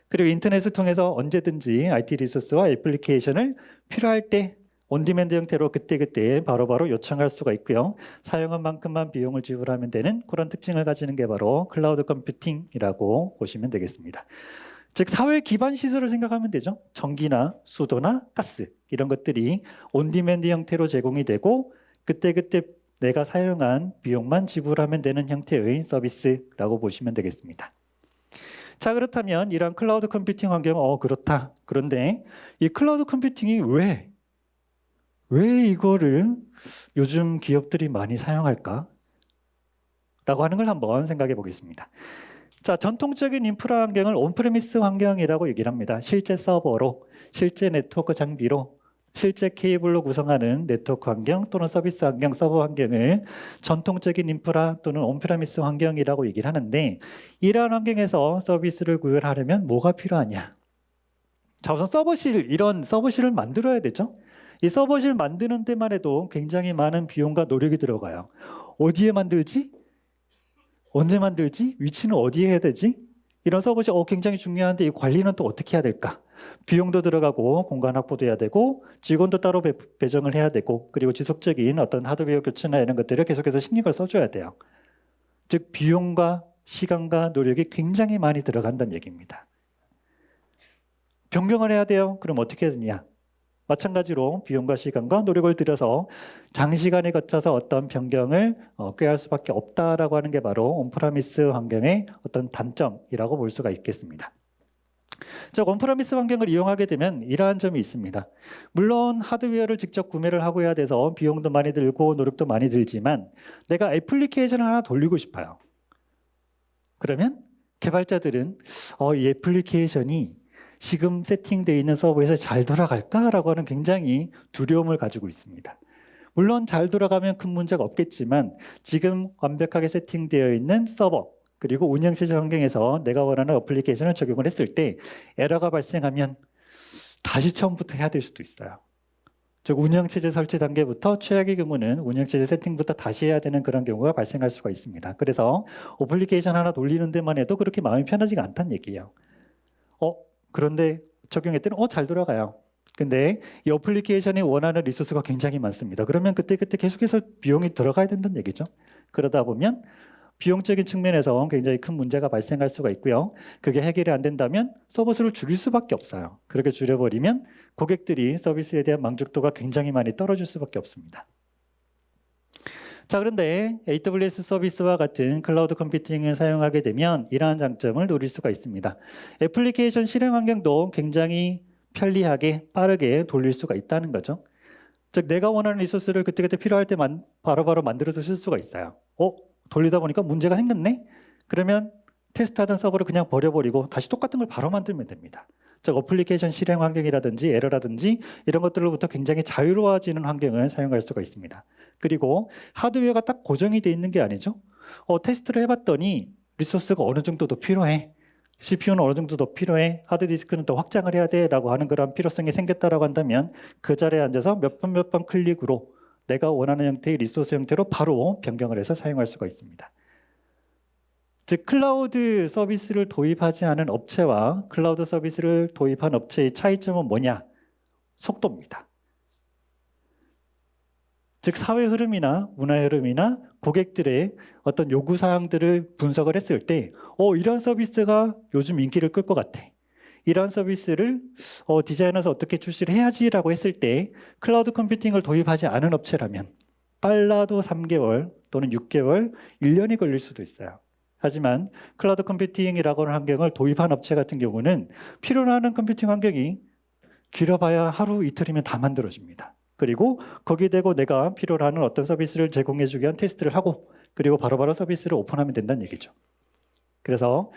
그리고 인터넷을 통해서 언제든지 IT 리소스와 애플리케이션을 필요할 때 온디맨드 형태로 그때그때 바로바로 요청할 수가 있고요. 사용한 만큼만 비용을 지불하면 되는 그런 특징을 가지는 게 바로 클라우드 컴퓨팅이라고 보시면 되겠습니다. 즉 사회 기반 시설을 생각하면 되죠. 전기나 수도나 가스 이런 것들이 온디맨드 형태로 제공이 되고 그때그때 내가 사용한 비용만 지불하면 되는 형태의 서비스라고 보시면 되겠습니다. 자, 그렇다면 이런 클라우드 컴퓨팅 환경은 그렇다. 그런데 이 클라우드 컴퓨팅이 왜 이거를 요즘 기업들이 많이 사용할까? 라고 하는 걸 한번 생각해 보겠습니다. 자, 전통적인 인프라 환경을 온프레미스 환경이라고 얘기를 합니다. 실제 서버로, 실제 네트워크 장비로, 실제 케이블로 구성하는 네트워크 환경 또는 서비스 환경, 서버 환경을 전통적인 인프라 또는 온프레미스 환경이라고 얘기를 하는데 이러한 환경에서 서비스를 구현하려면 뭐가 필요하냐? 자, 우선 이런 서버실을 만들어야 되죠. 이 서버실 만드는 데만 해도 굉장히 많은 비용과 노력이 들어가요. 어디에 만들지? 언제 만들지? 위치는 어디에 해야 되지? 이런 서버실 굉장히 중요한데 이 관리는 또 어떻게 해야 될까? 비용도 들어가고 공간 확보도 해야 되고 직원도 따로 배정을 해야 되고 그리고 지속적인 어떤 하드웨어 교체나 이런 것들을 계속해서 신경을 써줘야 돼요. 즉 비용과 시간과 노력이 굉장히 많이 들어간다는 얘기입니다. 변경을 해야 돼요. 그럼 어떻게 해야 되냐? 마찬가지로 비용과 시간과 노력을 들여서 장시간에 거쳐서 어떤 변경을 꾀할 수밖에 없다라고 하는 게 바로 온프라미스 환경의 어떤 단점이라고 볼 수가 있겠습니다. 즉 온프라미스 환경을 이용하게 되면 이러한 점이 있습니다. 물론 하드웨어를 직접 구매를 하고 해야 돼서 비용도 많이 들고 노력도 많이 들지만 내가 애플리케이션을 하나 돌리고 싶어요. 그러면 개발자들은 이 애플리케이션이 지금 세팅되어 있는 서버에서 잘 돌아갈까라고 하는 굉장히 두려움을 가지고 있습니다. 물론 잘 돌아가면 큰 문제가 없겠지만 지금 완벽하게 세팅되어 있는 서버 그리고 운영체제 환경에서 내가 원하는 애플리케이션을 적용을 했을 때 에러가 발생하면 다시 처음부터 해야 될 수도 있어요. 즉 운영체제 설치 단계부터 최악의 경우는 운영체제 세팅부터 다시 해야 되는 그런 경우가 발생할 수가 있습니다. 그래서 애플리케이션 하나 돌리는 데만 해도 그렇게 마음이 편하지가 않다는 얘기예요. 그런데 적용했더니 잘 돌아가요. 근데 이 애플리케이션이 원하는 리소스가 굉장히 많습니다. 그러면 그때그때 계속해서 비용이 들어가야 된다는 얘기죠. 그러다 보면 비용적인 측면에서 굉장히 큰 문제가 발생할 수가 있고요. 그게 해결이 안 된다면 서버수를 줄일 수밖에 없어요. 그렇게 줄여버리면 고객들이 서비스에 대한 만족도가 굉장히 많이 떨어질 수밖에 없습니다. 자, 그런데 AWS 서비스와 같은 클라우드 컴퓨팅을 사용하게 되면 이러한 장점을 누릴 수가 있습니다. 애플리케이션 실행 환경도 굉장히 편리하게 빠르게 돌릴 수가 있다는 거죠. 즉 내가 원하는 리소스를 그때그때 필요할 때 바로바로 만들어서 쓸 수가 있어요. 돌리다 보니까 문제가 생겼네? 그러면 테스트하던 서버를 그냥 버려버리고 다시 똑같은 걸 바로 만들면 됩니다. 즉 어플리케이션 실행 환경이라든지 에러라든지 이런 것들로부터 굉장히 자유로워지는 환경을 사용할 수가 있습니다. 그리고 하드웨어가 딱 고정이 돼 있는 게 아니죠. 테스트를 해봤더니 리소스가 어느 정도 더 필요해. CPU는 어느 정도 더 필요해. 하드디스크는 더 확장을 해야 돼. 라고 하는 그런 필요성이 생겼다라고 한다면 그 자리에 앉아서 몇 번 클릭으로 내가 원하는 형태의 리소스 형태로 바로 변경을 해서 사용할 수가 있습니다. 즉 클라우드 서비스를 도입하지 않은 업체와 클라우드 서비스를 도입한 업체의 차이점은 뭐냐? 속도입니다. 즉 사회 흐름이나 문화 흐름이나 고객들의 어떤 요구 사항들을 분석을 했을 때 이런 서비스가 요즘 인기를 끌 것 같아. 이런 서비스를 디자인해서 어떻게 출시를 해야지라고 했을 때 클라우드 컴퓨팅을 도입하지 않은 업체라면 빨라도 3개월 또는 6개월, 1년이 걸릴 수도 있어요. 하지만 클라우드 컴퓨팅이라고 하는 환경을 도입한 업체 같은 경우는 필요로 하는 컴퓨팅 환경이 길어봐야 하루 이틀이면 다 만들어집니다. 그리고 거기에 대고 내가 필요로 하는 어떤 서비스를 제공해주기 위한 테스트를 하고 그리고 바로바로 서비스를 오픈하면 된다는 얘기죠. 그래서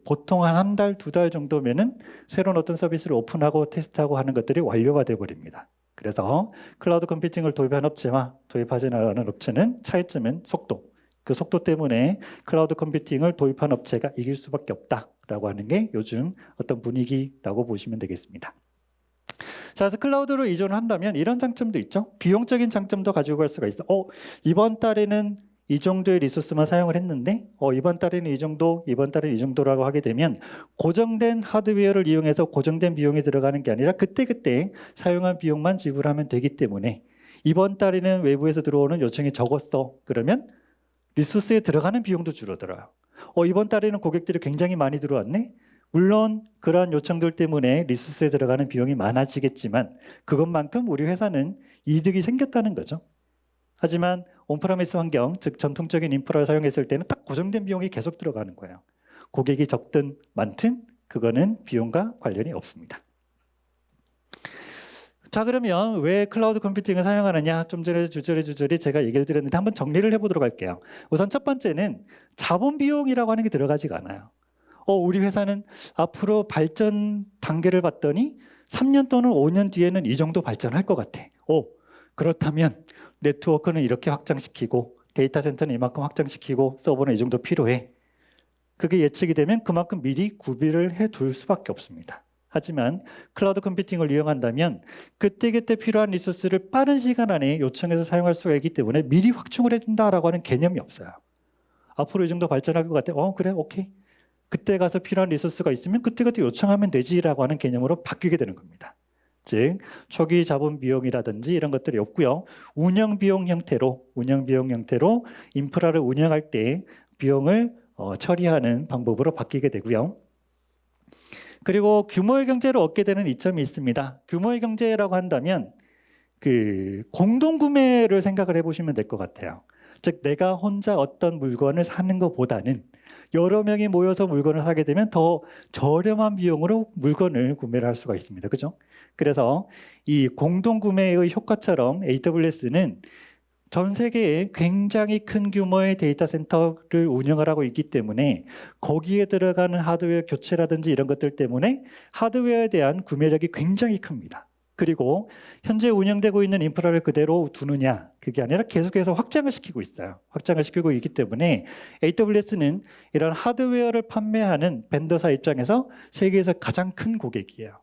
보통 한 달, 2달 정도면은 새로운 어떤 서비스를 오픈하고 테스트하고 하는 것들이 완료가 돼버립니다. 그래서 클라우드 컴퓨팅을 도입한 업체와 도입하지 않은 업체는 차이점은 속도. 그 속도 때문에 클라우드 컴퓨팅을 도입한 업체가 이길 수밖에 없다라고 하는 게 요즘 어떤 분위기라고 보시면 되겠습니다. 자, 그래서 클라우드로 이전을 한다면 이런 장점도 있죠. 비용적인 장점도 가지고 갈 수가 있어. 이번 달에는 이 정도의 리소스만 사용을 했는데 이번 달에는 이 정도, 이번 달에는 이 정도라고 하게 되면 고정된 하드웨어를 이용해서 고정된 비용이 들어가는 게 아니라 그때그때 사용한 비용만 지불하면 되기 때문에 이번 달에는 외부에서 들어오는 요청이 적었어. 그러면 리소스에 들어가는 비용도 줄어들어요. 이번 달에는 고객들이 굉장히 많이 들어왔네. 물론 그러한 요청들 때문에 리소스에 들어가는 비용이 많아지겠지만 그것만큼 우리 회사는 이득이 생겼다는 거죠. 하지만 온프라미스 환경, 즉 전통적인 인프라를 사용했을 때는 딱 고정된 비용이 계속 들어가는 거예요. 고객이 적든 많든 그거는 비용과 관련이 없습니다. 자, 그러면 왜 클라우드 컴퓨팅을 사용하느냐? 좀 전에 주저리 제가 얘기를 드렸는데 한번 정리를 해보도록 할게요. 우선 첫 번째는 자본 비용이라고 하는 게 들어가지가 않아요. 우리 회사는 앞으로 발전 단계를 봤더니 3년 또는 5년 뒤에는 이 정도 발전할 것 같아. 그렇다면 네트워크는 이렇게 확장시키고 데이터 센터는 이만큼 확장시키고 서버는 이 정도 필요해. 그게 예측이 되면 그만큼 미리 구비를 해둘 수밖에 없습니다. 하지만 클라우드 컴퓨팅을 이용한다면 그때그때 필요한 리소스를 빠른 시간 안에 요청해서 사용할 수가 있기 때문에 미리 확충을 해준다라고 하는 개념이 없어요. 앞으로 이 정도 발전할 것 같아. 그래, 오케이. 그때 가서 필요한 리소스가 있으면 그때그때 요청하면 되지라고 하는 개념으로 바뀌게 되는 겁니다. 즉 초기 자본 비용이라든지 이런 것들이 없고요. 운영 비용 형태로 인프라를 운영할 때 비용을 처리하는 방법으로 바뀌게 되고요. 그리고 규모의 경제를 얻게 되는 이점이 있습니다. 규모의 경제라고 한다면 그 공동 구매를 생각을 해보시면 될 것 같아요. 즉 내가 혼자 어떤 물건을 사는 것보다는 여러 명이 모여서 물건을 사게 되면 더 저렴한 비용으로 물건을 구매를 할 수가 있습니다. 그죠? 그래서 이 공동 구매의 효과처럼 AWS는 전 세계에 굉장히 큰 규모의 데이터 센터를 운영을 하고 있기 때문에 거기에 들어가는 하드웨어 교체라든지 이런 것들 때문에 하드웨어에 대한 구매력이 굉장히 큽니다. 그리고 현재 운영되고 있는 인프라를 그대로 두느냐, 그게 아니라 계속해서 확장을 시키고 있어요. 확장을 시키고 있기 때문에 AWS는 이런 하드웨어를 판매하는 벤더사 입장에서 세계에서 가장 큰 고객이에요.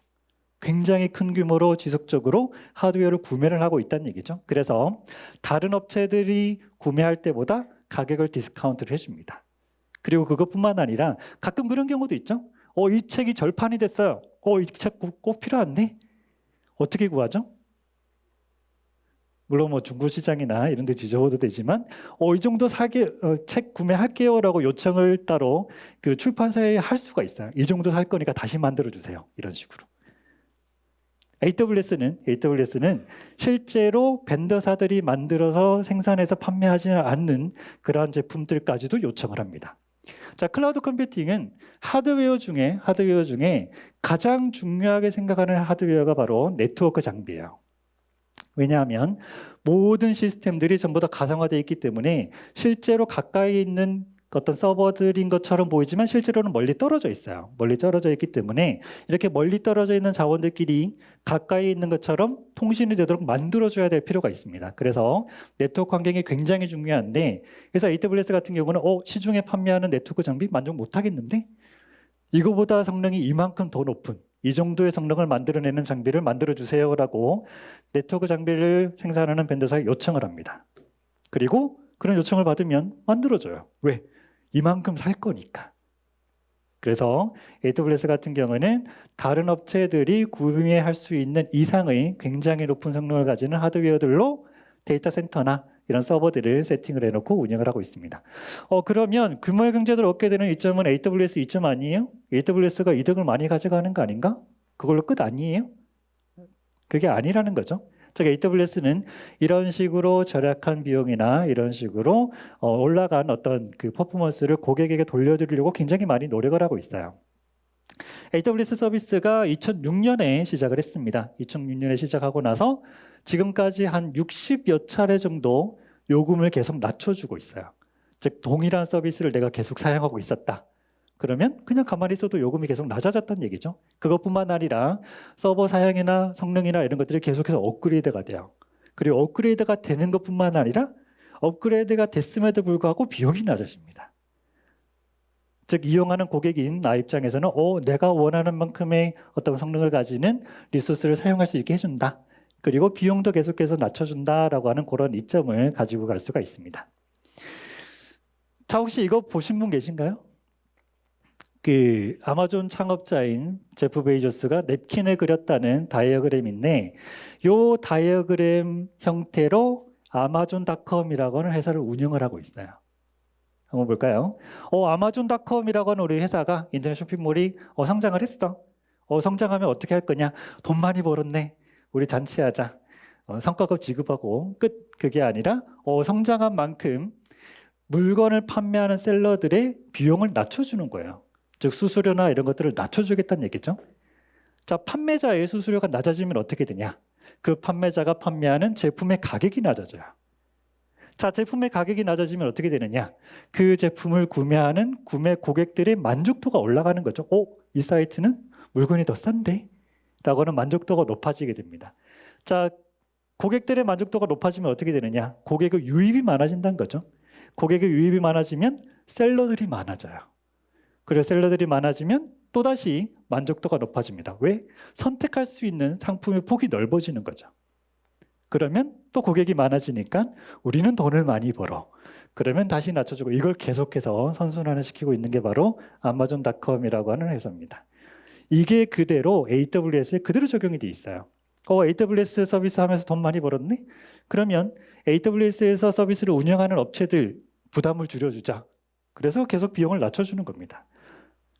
굉장히 큰 규모로 지속적으로 하드웨어를 구매를 하고 있다는 얘기죠. 그래서 다른 업체들이 구매할 때보다 가격을 디스카운트를 해줍니다. 그리고 그것뿐만 아니라 가끔 그런 경우도 있죠. 이 책이 절판이 됐어요. 이 책 꼭 필요한데? 어떻게 구하죠? 물론 뭐 중고 시장이나 이런 데 뒤져봐도 되지만 이 정도 책 구매할게요라고 요청을 따로 그 출판사에 할 수가 있어요. 이 정도 살 거니까 다시 만들어 주세요. 이런 식으로. AWS는 실제로 벤더사들이 만들어서 생산해서 판매하지 않는 그러한 제품들까지도 요청을 합니다. 자, 클라우드 컴퓨팅은 하드웨어 중에 가장 중요하게 생각하는 하드웨어가 바로 네트워크 장비예요. 왜냐하면 모든 시스템들이 전부 다 가상화되어 있기 때문에 실제로 가까이 있는 어떤 서버들인 것처럼 보이지만 실제로는 멀리 떨어져 있어요. 멀리 떨어져 있기 때문에 이렇게 멀리 떨어져 있는 자원들끼리 가까이 있는 것처럼 통신이 되도록 만들어줘야 될 필요가 있습니다. 그래서 네트워크 환경이 굉장히 중요한데, 그래서 AWS 같은 경우는 시중에 판매하는 네트워크 장비 만족 못하겠는데? 이거보다 성능이 이만큼 더 높은 이 정도의 성능을 만들어내는 장비를 만들어주세요라고 네트워크 장비를 생산하는 벤더사에 요청을 합니다. 그리고 그런 요청을 받으면 만들어줘요. 왜? 이만큼 살 거니까. 그래서 AWS 같은 경우는 다른 업체들이 구매할 수 있는 이상의 굉장히 높은 성능을 가지는 하드웨어들로 데이터 센터나 이런 서버들을 세팅을 해놓고 운영을 하고 있습니다. 그러면 규모의 경제를 얻게 되는 이점은 AWS 이점 아니에요? AWS가 이득을 많이 가져가는 거 아닌가? 그걸로 끝 아니에요? 그게 아니라는 거죠. 즉 AWS는 이런 식으로 절약한 비용이나 이런 식으로 올라간 어떤 그 퍼포먼스를 고객에게 돌려드리려고 굉장히 많이 노력을 하고 있어요. AWS 서비스가 2006년에 시작을 했습니다. 2006년에 시작하고 나서 지금까지 한 60여 차례 정도 요금을 계속 낮춰주고 있어요. 즉 동일한 서비스를 내가 계속 사용하고 있었다. 그러면 그냥 가만히 있어도 요금이 계속 낮아졌다는 얘기죠. 그것뿐만 아니라 서버 사양이나 성능이나 이런 것들이 계속해서 업그레이드가 돼요. 그리고 업그레이드가 되는 것뿐만 아니라 업그레이드가 됐음에도 불구하고 비용이 낮아집니다. 즉 이용하는 고객인 나 입장에서는 내가 원하는 만큼의 어떤 성능을 가지는 리소스를 사용할 수 있게 해준다. 그리고 비용도 계속해서 낮춰준다라고 하는 그런 이점을 가지고 갈 수가 있습니다. 자, 혹시 이거 보신 분 계신가요? 그 아마존 창업자인 제프 베이조스가 냅킨을 그렸다는 다이어그램인데 이 다이어그램 형태로 아마존닷컴이라고 하는 회사를 운영을 하고 있어요. 한번 볼까요? 아마존닷컴이라고 하는 우리 회사가 인터넷 쇼핑몰이 성장을 했어. 성장하면 어떻게 할 거냐? 돈 많이 벌었네. 우리 잔치하자. 성과급 지급하고 끝. 그게 아니라 성장한 만큼 물건을 판매하는 셀러들의 비용을 낮춰주는 거예요. 즉 수수료나 이런 것들을 낮춰주겠다는 얘기죠. 자, 판매자의 수수료가 낮아지면 어떻게 되냐? 그 판매자가 판매하는 제품의 가격이 낮아져요. 자, 제품의 가격이 낮아지면 어떻게 되느냐? 그 제품을 구매하는 구매 고객들의 만족도가 올라가는 거죠. 이 사이트는 물건이 더 싼데? 라고 하는 만족도가 높아지게 됩니다. 자, 고객들의 만족도가 높아지면 어떻게 되느냐? 고객의 유입이 많아진다는 거죠. 고객의 유입이 많아지면 셀러들이 많아져요. 그래서 셀러들이 많아지면 또다시 만족도가 높아집니다. 왜? 선택할 수 있는 상품의 폭이 넓어지는 거죠. 그러면 또 고객이 많아지니까 우리는 돈을 많이 벌어. 그러면 다시 낮춰주고 이걸 계속해서 선순환시키고 있는 게 바로 아마존닷컴이라고 하는 회사입니다. 이게 그대로 AWS에 그대로 적용이 돼 있어요. AWS 서비스 하면서 돈 많이 벌었네? 그러면 AWS에서 서비스를 운영하는 업체들 부담을 줄여주자. 그래서 계속 비용을 낮춰주는 겁니다.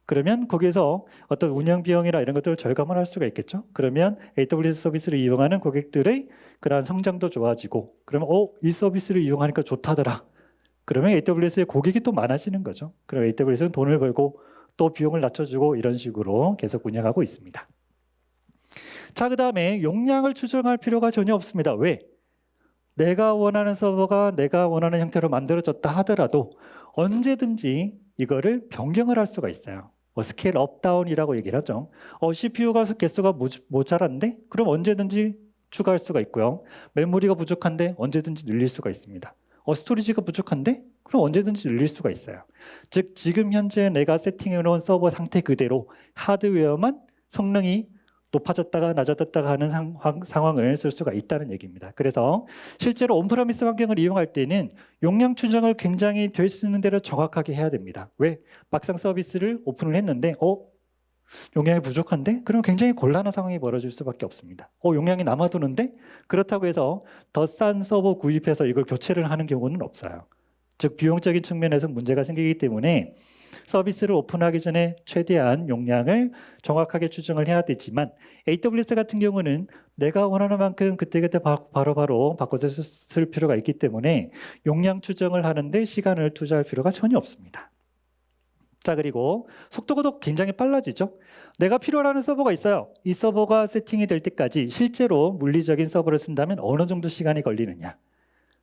그러면 거기에서 어떤 운영 비용이나 이런 것들을 절감을 할 수가 있겠죠. 그러면 AWS 서비스를 이용하는 고객들의 그러한 성장도 좋아지고, 그러면 이 서비스를 이용하니까 좋다더라. 그러면 AWS의 고객이 또 많아지는 거죠. 그럼 AWS는 돈을 벌고 또 비용을 낮춰주고 이런 식으로 계속 운영하고 있습니다. 자, 그 다음에 용량을 추정할 필요가 전혀 없습니다. 왜? 내가 원하는 서버가 내가 원하는 형태로 만들어졌다 하더라도 언제든지 이거를 변경을 할 수가 있어요. 스케일 업, 다운이라고 얘기를 하죠. CPU가 개수가 모자란데? 그럼 언제든지 추가할 수가 있고요. 메모리가 부족한데 언제든지 늘릴 수가 있습니다. 스토리지가 부족한데? 그럼 언제든지 늘릴 수가 있어요. 즉 지금 현재 내가 세팅해놓은 서버 상태 그대로 하드웨어만 성능이 높아졌다가 낮아졌다가 하는 상황을 쓸 수가 있다는 얘기입니다. 그래서 실제로 온프라미스 환경을 이용할 때는 용량 추정을 굉장히 될 수 있는 대로 정확하게 해야 됩니다. 왜? 막상 서비스를 오픈을 했는데 용량이 부족한데? 그럼 굉장히 곤란한 상황이 벌어질 수밖에 없습니다. 용량이 남아도는데? 그렇다고 해서 더 싼 서버 구입해서 이걸 교체를 하는 경우는 없어요. 즉 비용적인 측면에서 문제가 생기기 때문에 서비스를 오픈하기 전에 최대한 용량을 정확하게 추정을 해야 되지만 AWS 같은 경우는 내가 원하는 만큼 그때그때 바로바로 바꿔서 쓸 필요가 있기 때문에 용량 추정을 하는데 시간을 투자할 필요가 전혀 없습니다. 자, 그리고 속도가 굉장히 빨라지죠. 내가 필요로 하는 서버가 있어요. 이 서버가 세팅이 될 때까지 실제로 물리적인 서버를 쓴다면 어느 정도 시간이 걸리느냐.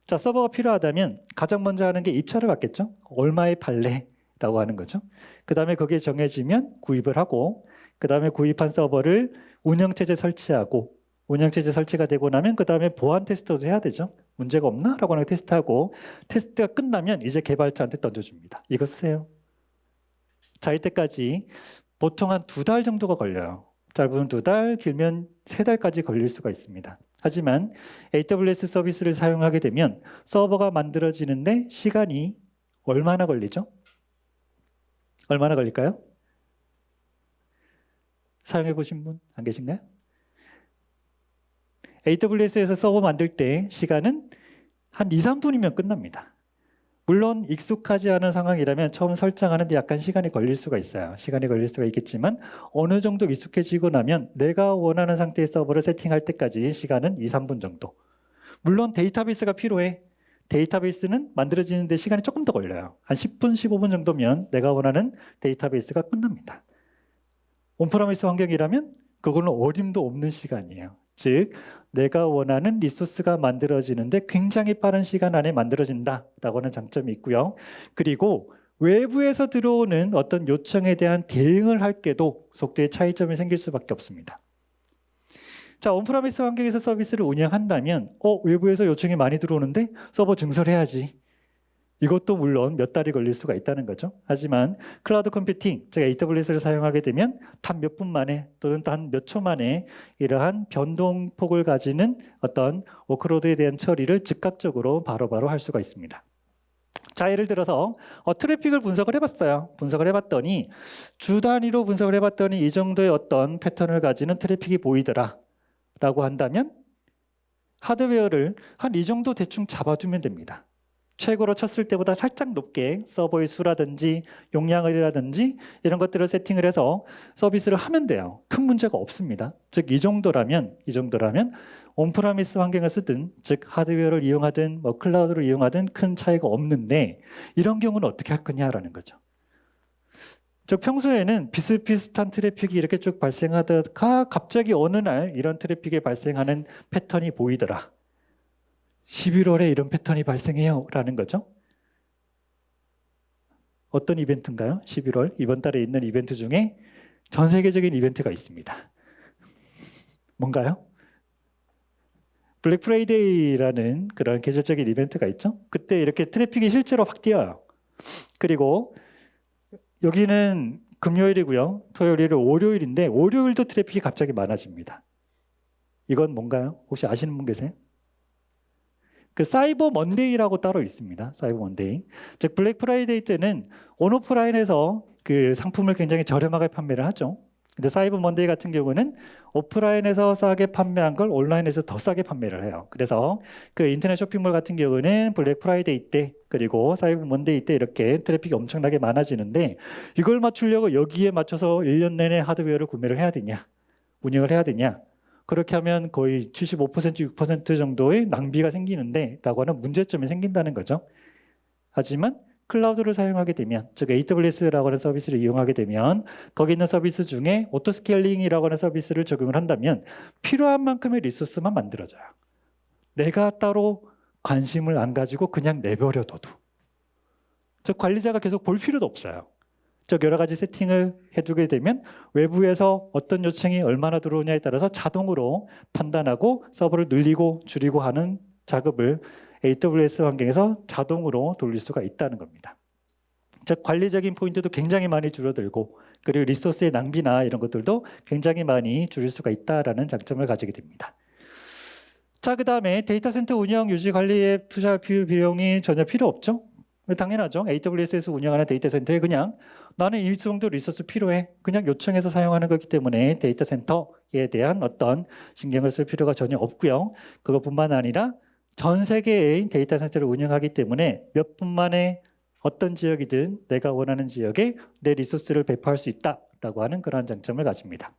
자, 서버가 필요하다면 가장 먼저 하는 게 입찰을 받겠죠. 얼마에 팔래라고 하는 거죠. 그 다음에 거기에 정해지면 구입을 하고 그 다음에 구입한 서버를 운영체제 설치하고 운영체제 설치가 되고 나면 그 다음에 보안 테스트도 해야 되죠. 문제가 없나? 라고 하는 테스트하고 테스트가 끝나면 이제 개발자한테 던져줍니다. 이거 쓰세요. 자, 이때까지 보통 한 2달 정도가 걸려요. 짧으면 2달, 길면 3달까지 걸릴 수가 있습니다. 하지만 AWS 서비스를 사용하게 되면 서버가 만들어지는데 시간이 얼마나 걸리죠? 얼마나 걸릴까요? 사용해 보신 분 안 계신가요? AWS에서 서버 만들 때 시간은 한 2, 3분이면 끝납니다. 물론 익숙하지 않은 상황이라면 처음 설정하는데 약간 시간이 걸릴 수가 있어요. 시간이 걸릴 수가 있겠지만 어느 정도 익숙해지고 나면 내가 원하는 상태의 서버를 세팅할 때까지 시간은 2, 3분 정도. 물론 데이터베이스가 필요해. 데이터베이스는 만들어지는데 시간이 조금 더 걸려요. 한 10분, 15분 정도면 내가 원하는 데이터베이스가 끝납니다. 온프라미스 환경이라면 그거는 어림도 없는 시간이에요. 즉 내가 원하는 리소스가 만들어지는데 굉장히 빠른 시간 안에 만들어진다라고 하는 장점이 있고요. 그리고 외부에서 들어오는 어떤 요청에 대한 대응을 할 때도 속도의 차이점이 생길 수밖에 없습니다. 자, 온프라미스 환경에서 서비스를 운영한다면 외부에서 요청이 많이 들어오는데 서버 증설해야지. 이것도 물론 몇 달이 걸릴 수가 있다는 거죠. 하지만 클라우드 컴퓨팅, 즉 AWS를 사용하게 되면 단 몇 분 만에 또는 단 몇 초 만에 이러한 변동폭을 가지는 어떤 워크로드에 대한 처리를 즉각적으로 바로바로 할 수가 있습니다. 자, 예를 들어서 트래픽을 분석을 해봤어요. 분석을 해봤더니 주 단위로 분석을 해봤더니 이 정도의 어떤 패턴을 가지는 트래픽이 보이더라 라고 한다면 하드웨어를 한 이 정도 대충 잡아주면 됩니다. 최고로 쳤을 때보다 살짝 높게 서버의 수라든지 용량이라든지 이런 것들을 세팅을 해서 서비스를 하면 돼요. 큰 문제가 없습니다. 즉 이 정도라면 온프라미스 환경을 쓰든 즉 하드웨어를 이용하든 클라우드를 이용하든 큰 차이가 없는데 이런 경우는 어떻게 할 거냐라는 거죠. 즉 평소에는 비슷비슷한 트래픽이 이렇게 쭉 발생하다가 갑자기 어느 날 이런 트래픽이 발생하는 패턴이 보이더라. 11월에 이런 패턴이 발생해요 라는 거죠. 어떤 이벤트인가요? 11월 이번 달에 있는 이벤트 중에 전 세계적인 이벤트가 있습니다. 뭔가요? 블랙 프라이데이라는 그런 계절적인 이벤트가 있죠. 그때 이렇게 트래픽이 실제로 확 뛰어요. 그리고 여기는 금요일이고요. 토요일이 월요일인데 월요일도 트래픽이 갑자기 많아집니다. 이건 뭔가요? 혹시 아시는 분 계세요? 그 사이버 먼데이라고 따로 있습니다. 사이버 먼데이. 즉 블랙 프라이데이 때는 온오프라인에서 그 상품을 굉장히 저렴하게 판매를 하죠. 근데 사이버 먼데이 같은 경우는 오프라인에서 싸게 판매한 걸 온라인에서 더 싸게 판매를 해요. 그래서 그 인터넷 쇼핑몰 같은 경우는 블랙 프라이데이 때 그리고 사이버 먼데이 때 이렇게 트래픽이 엄청나게 많아지는데 이걸 맞추려고 여기에 맞춰서 1년 내내 하드웨어를 구매를 해야 되냐? 운영을 해야 되냐? 그렇게 하면 거의 75%, 6% 정도의 낭비가 생기는데 라고 하는 문제점이 생긴다는 거죠. 하지만 클라우드를 사용하게 되면 즉 AWS라고 하는 서비스를 이용하게 되면 거기 있는 서비스 중에 오토스케일링이라고 하는 서비스를 적용을 한다면 필요한 만큼의 리소스만 만들어져요. 내가 따로 관심을 안 가지고 그냥 내버려둬도, 즉 관리자가 계속 볼 필요도 없어요. 즉 여러 가지 세팅을 해두게 되면 외부에서 어떤 요청이 얼마나 들어오냐에 따라서 자동으로 판단하고 서버를 늘리고 줄이고 하는 작업을 AWS 환경에서 자동으로 돌릴 수가 있다는 겁니다. 즉 관리적인 포인트도 굉장히 많이 줄어들고, 그리고 리소스의 낭비나 이런 것들도 굉장히 많이 줄일 수가 있다라는 장점을 가지게 됩니다. 자, 그 다음에 데이터 센터 운영, 유지, 관리에 투자할 비용이 전혀 필요 없죠. 당연하죠. AWS에서 운영하는 데이터 센터에 그냥 나는 이 정도 리소스 필요해, 그냥 요청해서 사용하는 거기 때문에 데이터 센터에 대한 어떤 신경을 쓸 필요가 전혀 없고요. 그것뿐만 아니라 전 세계의 데이터 센터를 운영하기 때문에 몇 분 만에 어떤 지역이든 내가 원하는 지역에 내 리소스를 배포할 수 있다라고 하는 그러한 장점을 가집니다.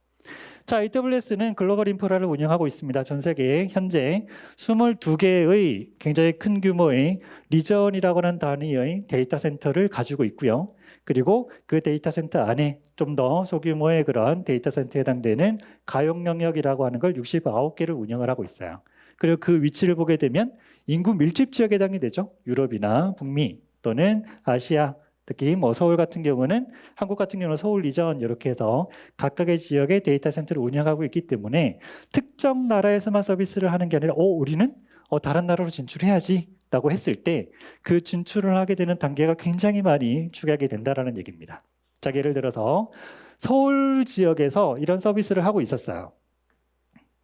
자, AWS는 글로벌 인프라를 운영하고 있습니다. 전 세계에 현재 22개의 굉장히 큰 규모의 리전이라고 하는 단위의 데이터 센터를 가지고 있고요. 그리고 그 데이터 센터 안에 좀 더 소규모의 그런 데이터 센터에 해당되는 가용 영역이라고 하는 걸 69개를 운영을 하고 있어요. 그리고 그 위치를 보게 되면 인구 밀집 지역에 해당이 되죠. 유럽이나 북미 또는 아시아, 특히 뭐 서울 같은 경우는, 한국 같은 경우는 서울 리전 이렇게 해서 각각의 지역의 데이터 센터를 운영하고 있기 때문에 특정 나라에서만 서비스를 하는 게 아니라 우리는 다른 나라로 진출해야지 라고 했을 때 그 진출을 하게 되는 단계가 굉장히 많이 축약이 된다는 얘기입니다. 자, 예를 들어서 서울 지역에서 이런 서비스를 하고 있었어요.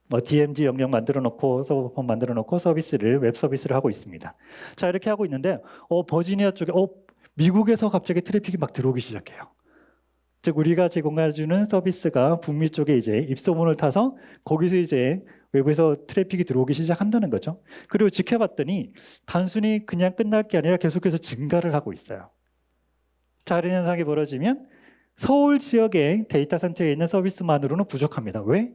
뭐 DMZ 영역 만들어 놓고 서버폰 만들어 놓고 서비스를, 웹 서비스를 하고 있습니다. 자, 이렇게 하고 있는데 버지니아 쪽에 미국에서 갑자기 트래픽이 막 들어오기 시작해요. 즉 우리가 제공해주는 서비스가 북미 쪽에 이제 입소문을 타서 거기서 이제 외부에서 트래픽이 들어오기 시작한다는 거죠. 그리고 지켜봤더니 단순히 그냥 끝날 게 아니라 계속해서 증가를 하고 있어요. 자, 이런 현상이 벌어지면 서울 지역의 데이터 센터에 있는 서비스만으로는 부족합니다. 왜?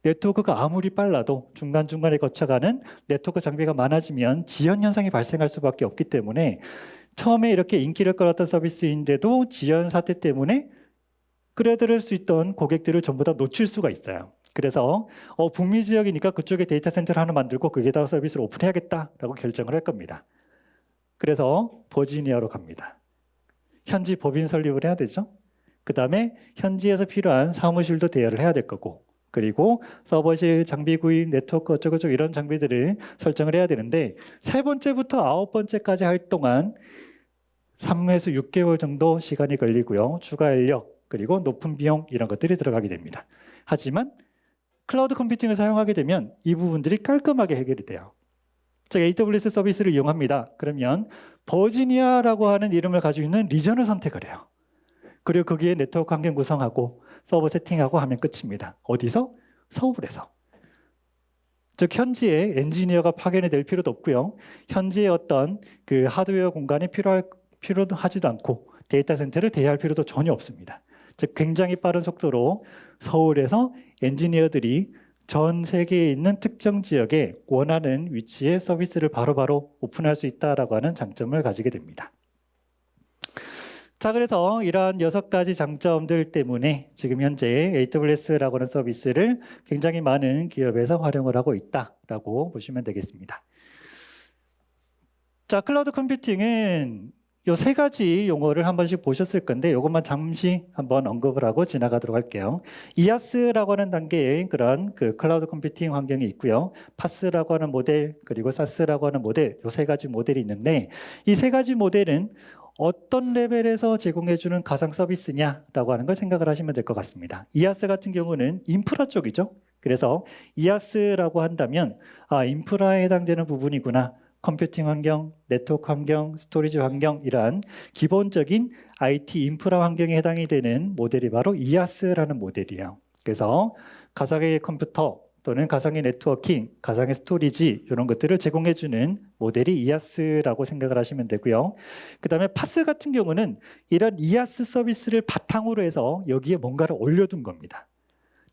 네트워크가 아무리 빨라도 중간중간에 거쳐가는 네트워크 장비가 많아지면 지연 현상이 발생할 수밖에 없기 때문에 처음에 이렇게 인기를 끌었던 서비스인데도 지연 사태 때문에 끌어들일 수 있던 고객들을 전부 다 놓칠 수가 있어요. 그래서 북미 지역이니까 그쪽에 데이터 센터를 하나 만들고 거기에다가 서비스를 오픈해야겠다라고 결정을 할 겁니다. 그래서 버지니아로 갑니다. 현지 법인 설립을 해야 되죠. 그 다음에 현지에서 필요한 사무실도 대여를 해야 될 거고, 그리고 서버실, 장비 구입, 네트워크 어쩌고저쩌고 이런 장비들을 설정을 해야 되는데, 세 번째부터 9번째까지 할 동안 3에서 6개월 정도 시간이 걸리고요. 추가 인력, 그리고 높은 비용 이런 것들이 들어가게 됩니다. 하지만 클라우드 컴퓨팅을 사용하게 되면 이 부분들이 깔끔하게 해결이 돼요. 즉 AWS 서비스를 이용합니다. 그러면 버지니아라고 하는 이름을 가지고 있는 리전을 선택을 해요. 그리고 거기에 네트워크 환경 구성하고 서버 세팅하고 하면 끝입니다. 어디서? 서울에서. 즉 현지에 엔지니어가 파견이 될 필요도 없고요. 현지의 어떤 그 하드웨어 공간이 필요도 하지도 않고 데이터 센터를 대여할 필요도 전혀 없습니다. 즉 굉장히 빠른 속도로 서울에서 엔지니어들이 전 세계에 있는 특정 지역에 원하는 위치에 서비스를 바로바로 오픈할 수 있다라고 하는 장점을 가지게 됩니다. 자, 그래서 이러한 6가지 장점들 때문에 지금 현재 AWS라고 하는 서비스를 굉장히 많은 기업에서 활용을 하고 있다라고 보시면 되겠습니다. 자, 클라우드 컴퓨팅은 이 3가지 용어를 한 번씩 보셨을 건데 이것만 잠시 한번 언급을 하고 지나가도록 할게요. IaaS라고 하는 단계의 그런 그 클라우드 컴퓨팅 환경이 있고요. PaaS라고 하는 모델, 그리고 SaaS라고 하는 모델, 이 3가지 모델이 있는데 이 3가지 모델은 어떤 레벨에서 제공해주는 가상 서비스냐라고 하는 걸 생각을 하시면 될 것 같습니다. IaaS 같은 경우는 인프라 쪽이죠. 그래서 IaaS라고 한다면 인프라에 해당되는 부분이구나. 컴퓨팅 환경, 네트워크 환경, 스토리지 환경, 이러한 기본적인 IT 인프라 환경에 해당이 되는 모델이 바로 IaaS라는 모델이에요. 그래서 가상의 컴퓨터 또는 가상의 네트워킹, 가상의 스토리지 이런 것들을 제공해주는 모델이 IaaS라고 생각을 하시면 되고요. 그 다음에 PaaS 같은 경우는 이런 IaaS 서비스를 바탕으로 해서 여기에 뭔가를 올려둔 겁니다.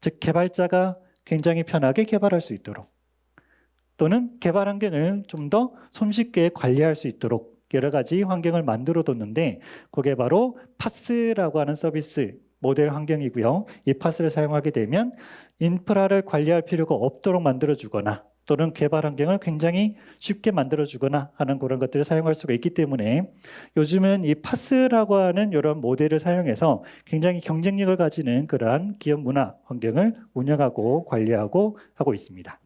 즉 개발자가 굉장히 편하게 개발할 수 있도록, 또는 개발 환경을 좀 더 손쉽게 관리할 수 있도록 여러 가지 환경을 만들어 뒀는데 그게 바로 PaaS라고 하는 서비스 모델 환경이고요. 이 PaaS를 사용하게 되면 인프라를 관리할 필요가 없도록 만들어주거나 또는 개발 환경을 굉장히 쉽게 만들어주거나 하는 그런 것들을 사용할 수가 있기 때문에 요즘은 이 파스라고 하는 이런 모델을 사용해서 굉장히 경쟁력을 가지는 그러한 기업 문화 환경을 운영하고 관리하고 하고 있습니다.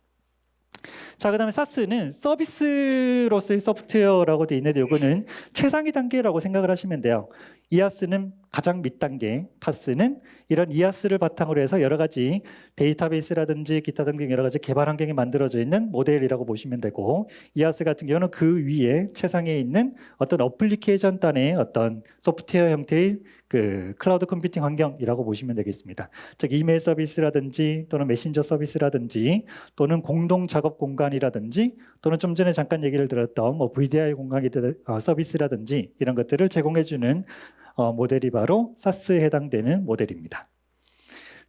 자, 그다음에 사스는 서비스로서의 소프트웨어라고 되어 있는데 이거는 최상위 단계라고 생각을 하시면 돼요. 이아스는 가장 밑단계, 파스는 이런 이아스를 바탕으로 해서 여러 가지 데이터베이스라든지 기타 등등 여러 가지 개발 환경이 만들어져 있는 모델이라고 보시면 되고, 이아스 같은 경우는 그 위에 최상에 있는 어떤 어플리케이션 단의 어떤 소프트웨어 형태의 그 클라우드 컴퓨팅 환경이라고 보시면 되겠습니다. 즉 이메일 서비스라든지 또는 메신저 서비스라든지 또는 공동 작업 공간이라든지 또는 좀 전에 잠깐 얘기를 들었던 뭐 VDI 공간이 서비스라든지 이런 것들을 제공해주는 모델이 바로 사스에 해당되는 모델입니다.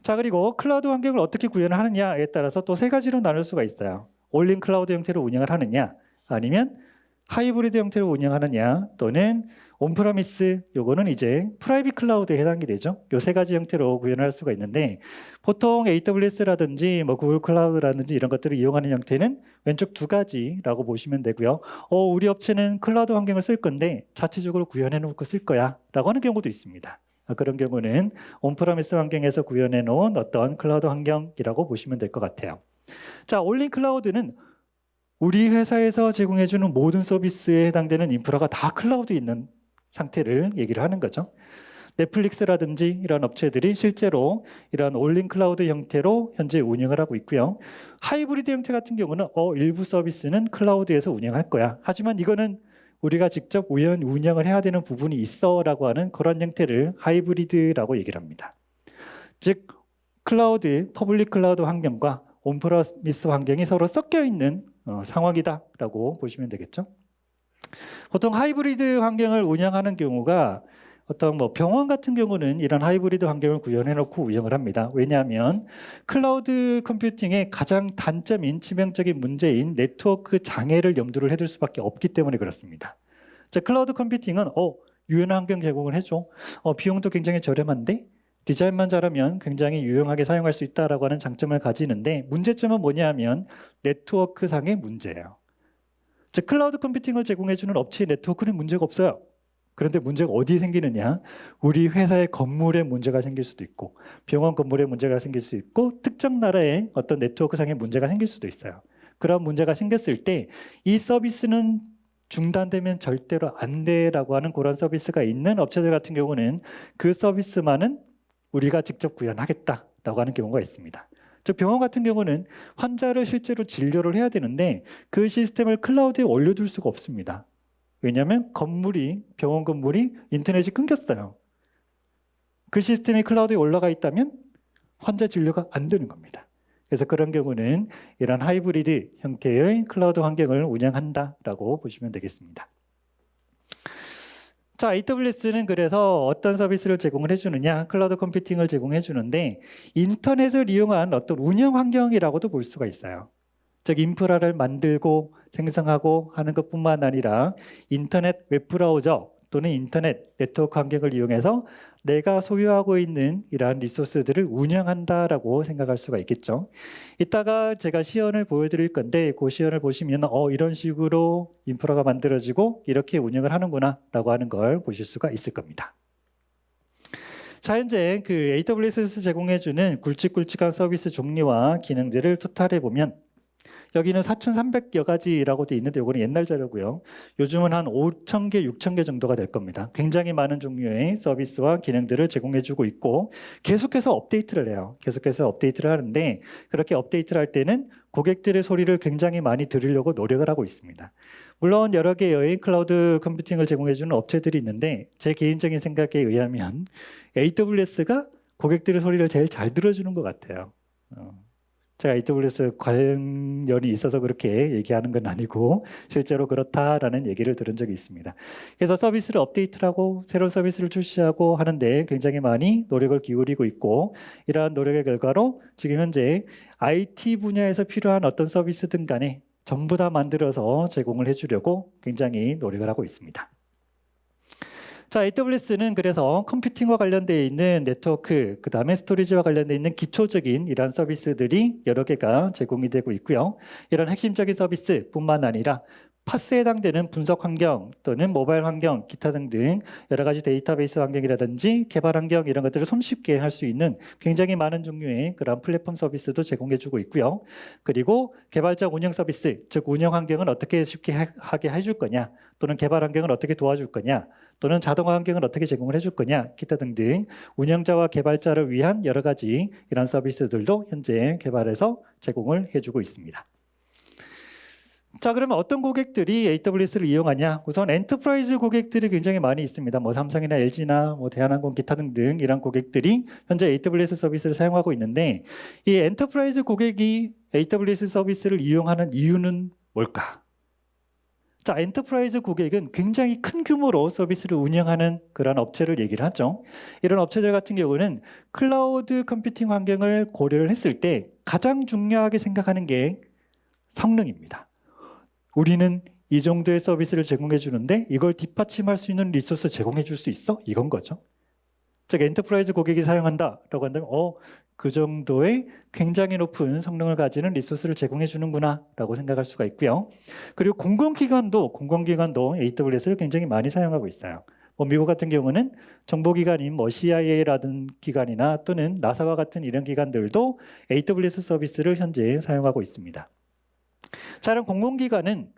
자, 그리고 클라우드 환경을 어떻게 구현을 하느냐에 따라서 또 세 가지로 나눌 수가 있어요. 올린 클라우드 형태로 운영을 하느냐, 아니면 하이브리드 형태로 운영하느냐, 또는 온프라미스, 요거는 이제 프라이빗 클라우드에 해당이 되죠. 요 세 가지 형태로 구현할 수가 있는데, 보통 AWS라든지 뭐 구글 클라우드라든지 이런 것들을 이용하는 형태는 왼쪽 두 가지라고 보시면 되고요. 우리 업체는 클라우드 환경을 쓸 건데 자체적으로 구현해 놓고 쓸 거야 라고 하는 경우도 있습니다. 그런 경우는 온프라미스 환경에서 구현해 놓은 어떤 클라우드 환경이라고 보시면 될 것 같아요. 자, 올린 클라우드는 우리 회사에서 제공해주는 모든 서비스에 해당되는 인프라가 다 클라우드에 있는 상태를 얘기를 하는 거죠. 넷플릭스라든지 이런 업체들이 실제로 이런 올린 클라우드 형태로 현재 운영을 하고 있고요. 하이브리드 형태 같은 경우는 일부 서비스는 클라우드에서 운영할 거야. 하지만 이거는 우리가 직접 운영을 해야 되는 부분이 있어라고 하는 그런 형태를 하이브리드라고 얘기를 합니다. 즉 클라우드, 퍼블릭 클라우드 환경과 온프라미스 환경이 서로 섞여 있는 상황이다라고 보시면 되겠죠. 보통 하이브리드 환경을 운영하는 경우가 어떤 뭐 병원 같은 경우는 이런 하이브리드 환경을 구현해 놓고 운영을 합니다. 왜냐하면 클라우드 컴퓨팅의 가장 단점인 치명적인 문제인 네트워크 장애를 염두를 해둘 수밖에 없기 때문에 그렇습니다. 자, 클라우드 컴퓨팅은 유연한 환경 제공을 해줘. 비용도 굉장히 저렴한데 디자인만 잘하면 굉장히 유용하게 사용할 수 있다라고 하는 장점을 가지는데, 문제점은 뭐냐면 네트워크상의 문제예요. 즉 클라우드 컴퓨팅을 제공해주는 업체의 네트워크는 문제가 없어요. 그런데 문제가 어디에 생기느냐? 우리 회사의 건물에 문제가 생길 수도 있고, 병원 건물에 문제가 생길 수 있고, 특정 나라에 어떤 네트워크상의 문제가 생길 수도 있어요. 그런 문제가 생겼을 때 이 서비스는 중단되면 절대로 안 돼라고 하는 그런 서비스가 있는 업체들 같은 경우는 그 서비스만은 우리가 직접 구현하겠다라고 하는 경우가 있습니다. 즉 병원 같은 경우는 환자를 실제로 진료를 해야 되는데 그 시스템을 클라우드에 올려둘 수가 없습니다. 왜냐하면 병원 건물이 인터넷이 끊겼어요. 그 시스템이 클라우드에 올라가 있다면 환자 진료가 안 되는 겁니다. 그래서 그런 경우는 이런 하이브리드 형태의 클라우드 환경을 운영한다라고 보시면 되겠습니다. 자, AWS는 그래서 어떤 서비스를 제공을 해주느냐, 클라우드 컴퓨팅을 제공해 주는데 인터넷을 이용한 어떤 운영 환경이라고도 볼 수가 있어요. 즉 인프라를 만들고 생성하고 하는 것뿐만 아니라 인터넷 웹브라우저 또는 인터넷 네트워크 환경을 이용해서 내가 소유하고 있는 이러한 리소스들을 운영한다라고 생각할 수가 있겠죠. 이따가 제가 시연을 보여드릴 건데 그 시연을 보시면 이런 식으로 인프라가 만들어지고 이렇게 운영을 하는구나 라고 하는 걸 보실 수가 있을 겁니다. 자, 현재 그 AWS에서 제공해주는 굵직굵직한 서비스 종류와 기능들을 토탈해 보면 여기는 4,300여 가지라고 되어 있는데 이거는 옛날 자료고요. 요즘은 한 5,000개, 6,000개 정도가 될 겁니다. 굉장히 많은 종류의 서비스와 기능들을 제공해주고 있고 계속해서 업데이트를 해요. 계속해서 업데이트를 하는데 그렇게 업데이트를 할 때는 고객들의 소리를 굉장히 많이 들으려고 노력을 하고 있습니다. 물론 여러 개의 클라우드 컴퓨팅을 제공해주는 업체들이 있는데 제 개인적인 생각에 의하면 AWS가 고객들의 소리를 제일 잘 들어주는 것 같아요. 제가 AWS 관련이 있어서 그렇게 얘기하는 건 아니고 실제로 그렇다라는 얘기를 들은 적이 있습니다. 그래서 서비스를 업데이트를 하고 새로운 서비스를 출시하고 하는데 굉장히 많이 노력을 기울이고 있고, 이러한 노력의 결과로 지금 현재 IT 분야에서 필요한 어떤 서비스든 간에 전부 다 만들어서 제공을 해주려고 굉장히 노력을 하고 있습니다. 자, AWS는 그래서 컴퓨팅과 관련되어 있는 네트워크, 그 다음에 스토리지와 관련되어 있는 기초적인 이런 서비스들이 여러 개가 제공이 되고 있고요. 이런 핵심적인 서비스뿐만 아니라 파스에 해당되는 분석 환경 또는 모바일 환경, 기타 등등 여러 가지 데이터베이스 환경이라든지 개발 환경 이런 것들을 손쉽게 할 수 있는 굉장히 많은 종류의 그런 플랫폼 서비스도 제공해주고 있고요. 그리고 개발자 운영 서비스, 즉 운영 환경은 어떻게 쉽게 하게 해줄 거냐, 또는 개발 환경을 어떻게 도와줄 거냐, 또는 자동화 환경을 어떻게 제공을 해줄 거냐, 기타 등등 운영자와 개발자를 위한 여러 가지 이런 서비스들도 현재 개발해서 제공을 해주고 있습니다. 자, 그러면 어떤 고객들이 AWS를 이용하냐? 우선 엔터프라이즈 고객들이 굉장히 많이 있습니다. 뭐 삼성이나 LG나 뭐 대한항공 기타 등등 이런 고객들이 현재 AWS 서비스를 사용하고 있는데, 이 엔터프라이즈 고객이 AWS 서비스를 이용하는 이유는 뭘까? 자, 엔터프라이즈 고객은 굉장히 큰 규모로 서비스를 운영하는 그런 업체를 얘기를 하죠. 이런 업체들 같은 경우는 클라우드 컴퓨팅 환경을 고려를 했을 때 가장 중요하게 생각하는 게 성능입니다. 우리는 이 정도의 서비스를 제공해 주는데 이걸 뒷받침할 수 있는 리소스 제공해 줄 수 있어? 이건 거죠. 즉 엔터프라이즈 고객이 사용한다라고 한다면 그 정도의 굉장히 높은 성능을 가지는 리소스를 제공해 주는구나 라고 생각할 수가 있고요. 그리고 공공기관도 AWS를 굉장히 많이 사용하고 있어요. 뭐 미국 같은 경우는 정보기관인 뭐 CIA라든 기관이나 또는 나사와 같은 이런 기관들도 AWS 서비스를 현재 사용하고 있습니다. 자, 이런 공공기관은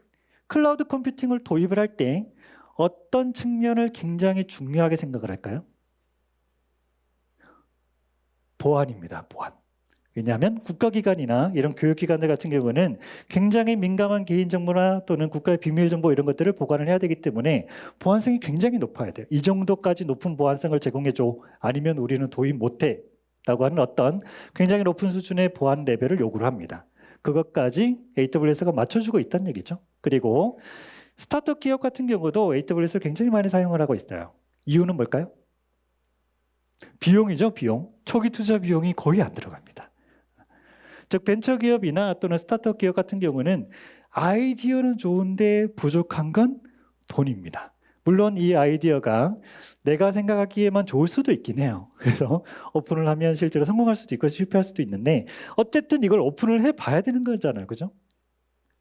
클라우드 컴퓨팅을 도입을 할 때 어떤 측면을 굉장히 중요하게 생각을 할까요? 보안입니다. 보안. 왜냐하면 국가기관이나 이런 교육기관들 같은 경우는 굉장히 민감한 개인정보나 또는 국가의 비밀정보 이런 것들을 보관을 해야 되기 때문에 보안성이 굉장히 높아야 돼요. 이 정도까지 높은 보안성을 제공해줘. 아니면 우리는 도입 못해. 라고 하는 어떤 굉장히 높은 수준의 보안 레벨을 요구를 합니다. 그것까지 AWS가 맞춰주고 있다는 얘기죠. 그리고 스타트업 기업 같은 경우도 AWS를 굉장히 많이 사용을 하고 있어요. 이유는 뭘까요? 비용이죠, 비용. 초기 투자 비용이 거의 안 들어갑니다. 즉 벤처기업이나 또는 스타트업 기업 같은 경우는 아이디어는 좋은데 부족한 건 돈입니다. 물론 이 아이디어가 내가 생각하기에만 좋을 수도 있긴 해요. 그래서 오픈을 하면 실제로 성공할 수도 있고 실패할 수도 있는데 어쨌든 이걸 오픈을 해봐야 되는 거잖아요. 그죠?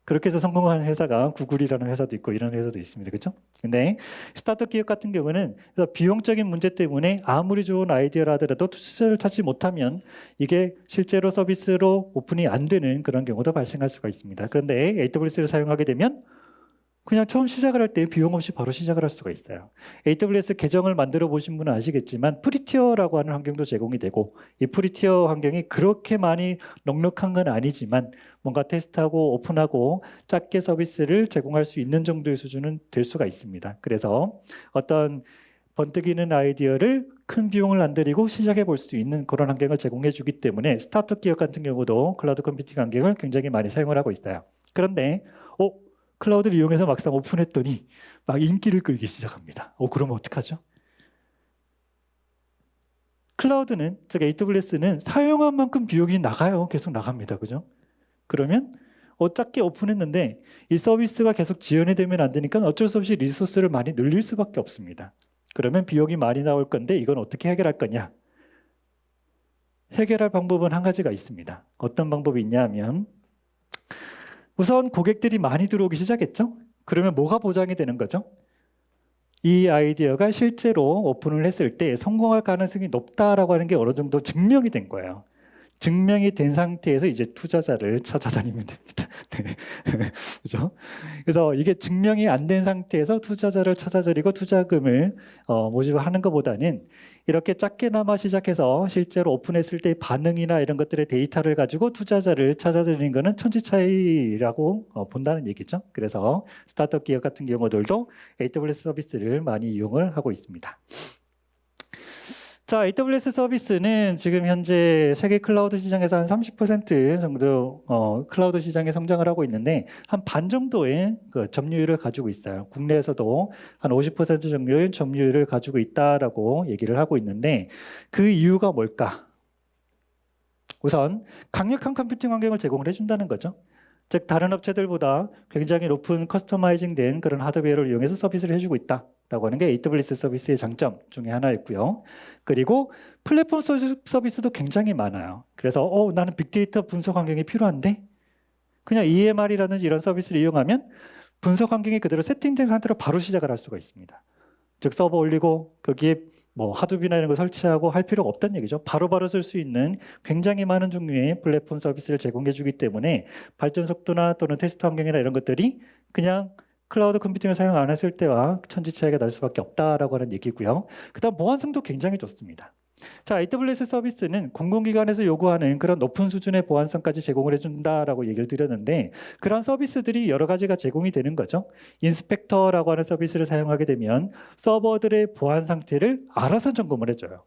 그렇게 해서 성공하는 회사가 구글이라는 회사도 있고 이런 회사도 있습니다. 그렇죠? 근데 스타트업 기업 같은 경우는 그래서 비용적인 문제 때문에 아무리 좋은 아이디어라 하더라도 투자자를 찾지 못하면 이게 실제로 서비스로 오픈이 안 되는 그런 경우도 발생할 수가 있습니다. 그런데 AWS를 사용하게 되면 그냥 처음 시작을 할 때 비용 없이 바로 시작을 할 수가 있어요. AWS 계정을 만들어 보신 분은 아시겠지만 프리티어라고 하는 환경도 제공이 되고 이 프리티어 환경이 그렇게 많이 넉넉한 건 아니지만 뭔가 테스트하고 오픈하고 작게 서비스를 제공할 수 있는 정도의 수준은 될 수가 있습니다. 그래서 어떤 번뜩이는 아이디어를 큰 비용을 안 들이고 시작해 볼 수 있는 그런 환경을 제공해 주기 때문에 스타트업 기업 같은 경우도 클라우드 컴퓨팅 환경을 굉장히 많이 사용을 하고 있어요. 그런데 클라우드를 이용해서 막상 오픈했더니 막 인기를 끌기 시작합니다. 그러면 어떡하죠? 클라우드는, 즉 AWS는 사용한 만큼 비용이 나가요. 계속 나갑니다. 그죠? 그러면 작게 오픈했는데 이 서비스가 계속 지연이 되면 안 되니까 어쩔 수 없이 리소스를 많이 늘릴 수밖에 없습니다. 그러면 비용이 많이 나올 건데 이건 어떻게 해결할 거냐? 해결할 방법은 한 가지가 있습니다. 어떤 방법이 있냐 하면 우선 고객들이 많이 들어오기 시작했죠? 그러면 뭐가 보장이 되는 거죠? 이 아이디어가 실제로 오픈을 했을 때 성공할 가능성이 높다라고 하는 게 어느 정도 증명이 된 거예요. 증명이 된 상태에서 이제 투자자를 찾아다니면 됩니다. 네. 그죠? 그래서 이게 증명이 안 된 상태에서 투자자를 찾아다니고 투자금을 모집하는 것보다는 이렇게 작게나마 시작해서 실제로 오픈했을 때 반응이나 이런 것들의 데이터를 가지고 투자자를 찾아다니는 것은 천지 차이라고 본다는 얘기죠. 그래서 스타트업 기업 같은 경우들도 AWS 서비스를 많이 이용을 하고 있습니다. 자, AWS 서비스는 지금 현재 세계 클라우드 시장에서 한 30% 정도 클라우드 시장에 성장을 하고 있는데 한 반 정도의 그 점유율을 가지고 있어요. 국내에서도 한 50% 정도의 점유율을 가지고 있다라고 얘기를 하고 있는데 그 이유가 뭘까? 우선 강력한 컴퓨팅 환경을 제공을 해준다는 거죠. 즉 다른 업체들보다 굉장히 높은 커스터마이징된 그런 하드웨어를 이용해서 서비스를 해주고 있다라고 하는 게 AWS 서비스의 장점 중에 하나였고요. 그리고 플랫폼 서비스도 굉장히 많아요. 그래서 나는 빅데이터 분석 환경이 필요한데 그냥 EMR이라든지 이런 서비스를 이용하면 분석 환경이 그대로 세팅된 상태로 바로 시작을 할 수가 있습니다. 즉 서버 올리고 거기에 뭐 하두비나 이런 거 설치하고 할 필요가 없다는 얘기죠. 바로바로 쓸 수 있는 굉장히 많은 종류의 플랫폼 서비스를 제공해 주기 때문에 발전 속도나 또는 테스트 환경이나 이런 것들이 그냥 클라우드 컴퓨팅을 사용 안 했을 때와 천지 차이가 날 수밖에 없다라고 하는 얘기고요. 그다음 보안성도 굉장히 좋습니다. 자, AWS 서비스는 공공기관에서 요구하는 그런 높은 수준의 보안성까지 제공을 해준다라고 얘기를 드렸는데 그런 서비스들이 여러 가지가 제공이 되는 거죠. 인스펙터라고 하는 서비스를 사용하게 되면 서버들의 보안 상태를 알아서 점검을 해줘요.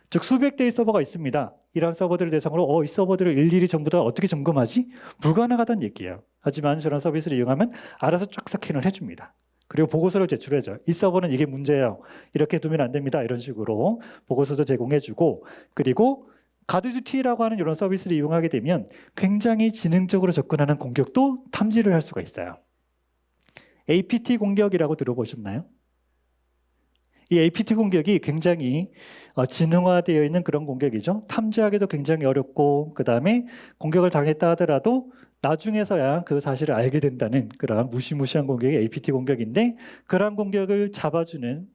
즉 수백 대의 서버가 있습니다. 이런 서버들을 대상으로 이 서버들을 일일이 전부 다 어떻게 점검하지? 불가능하다는 얘기예요. 하지만 저런 서비스를 이용하면 알아서 쫙 스캔을 해줍니다. 그리고 보고서를 제출해줘요. 이 서버는 이게 문제예요. 이렇게 두면 안 됩니다. 이런 식으로 보고서도 제공해주고 그리고 가드듀티라고 하는 이런 서비스를 이용하게 되면 굉장히 지능적으로 접근하는 공격도 탐지를 할 수가 있어요. APT 공격이라고 들어보셨나요? 이 APT 공격이 굉장히 지능화되어 있는 그런 공격이죠. 탐지하기도 굉장히 어렵고 그 다음에 공격을 당했다 하더라도 나중에서야 그 사실을 알게 된다는 그런 무시무시한 공격이 APT 공격인데 그런 공격을 잡아주는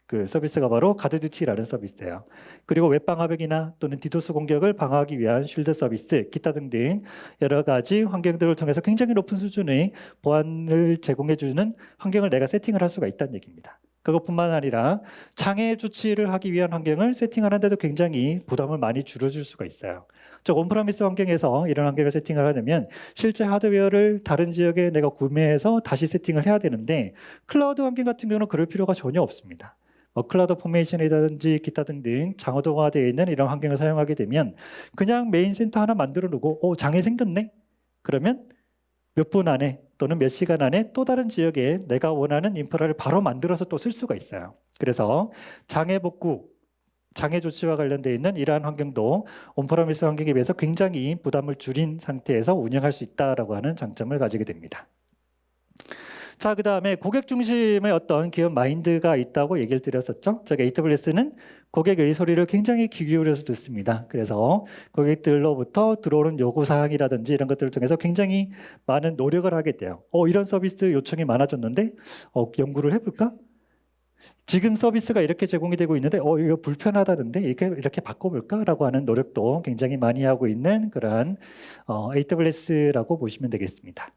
그 서비스가 바로 가드듀티라는 서비스예요. 그리고 웹방화벽이나 또는 디도스 공격을 방어하기 위한 쉴드 서비스, 기타 등등 여러 가지 환경들을 통해서 굉장히 높은 수준의 보안을 제공해주는 환경을 내가 세팅을 할 수가 있다는 얘기입니다. 그것뿐만 아니라 장애 조치를 하기 위한 환경을 세팅하는데도 굉장히 부담을 많이 줄여줄 수가 있어요. 즉 온프라미스 환경에서 이런 환경을 세팅을 하려면 실제 하드웨어를 다른 지역에 내가 구매해서 다시 세팅을 해야 되는데 클라우드 환경 같은 경우는 그럴 필요가 전혀 없습니다. 클라우드 포메이션이라든지 기타 등등 장어동화되어 있는 이런 환경을 사용하게 되면 그냥 메인 센터 하나 만들어 놓고 장애 생겼네? 그러면 몇 분 안에 또는 몇 시간 안에 또 다른 지역에 내가 원하는 인프라를 바로 만들어서 또 쓸 수가 있어요. 그래서 장애 복구, 장애 조치와 관련되어 있는 이러한 환경도 온프라미스 환경에 비해서 굉장히 부담을 줄인 상태에서 운영할 수 있다라고 하는 장점을 가지게 됩니다. 자, 그 다음에 고객 중심의 어떤 기업 마인드가 있다고 얘기를 드렸었죠. 저기 AWS는 고객의 소리를 굉장히 귀 기울여서 듣습니다. 그래서 고객들로부터 들어오는 요구사항이라든지 이런 것들을 통해서 굉장히 많은 노력을 하게 돼요. 이런 서비스 요청이 많아졌는데 연구를 해볼까? 지금 서비스가 이렇게 제공이 되고 있는데 이거 불편하다는데 이렇게 바꿔볼까라고 하는 노력도 굉장히 많이 하고 있는 그런 AWS라고 보시면 되겠습니다.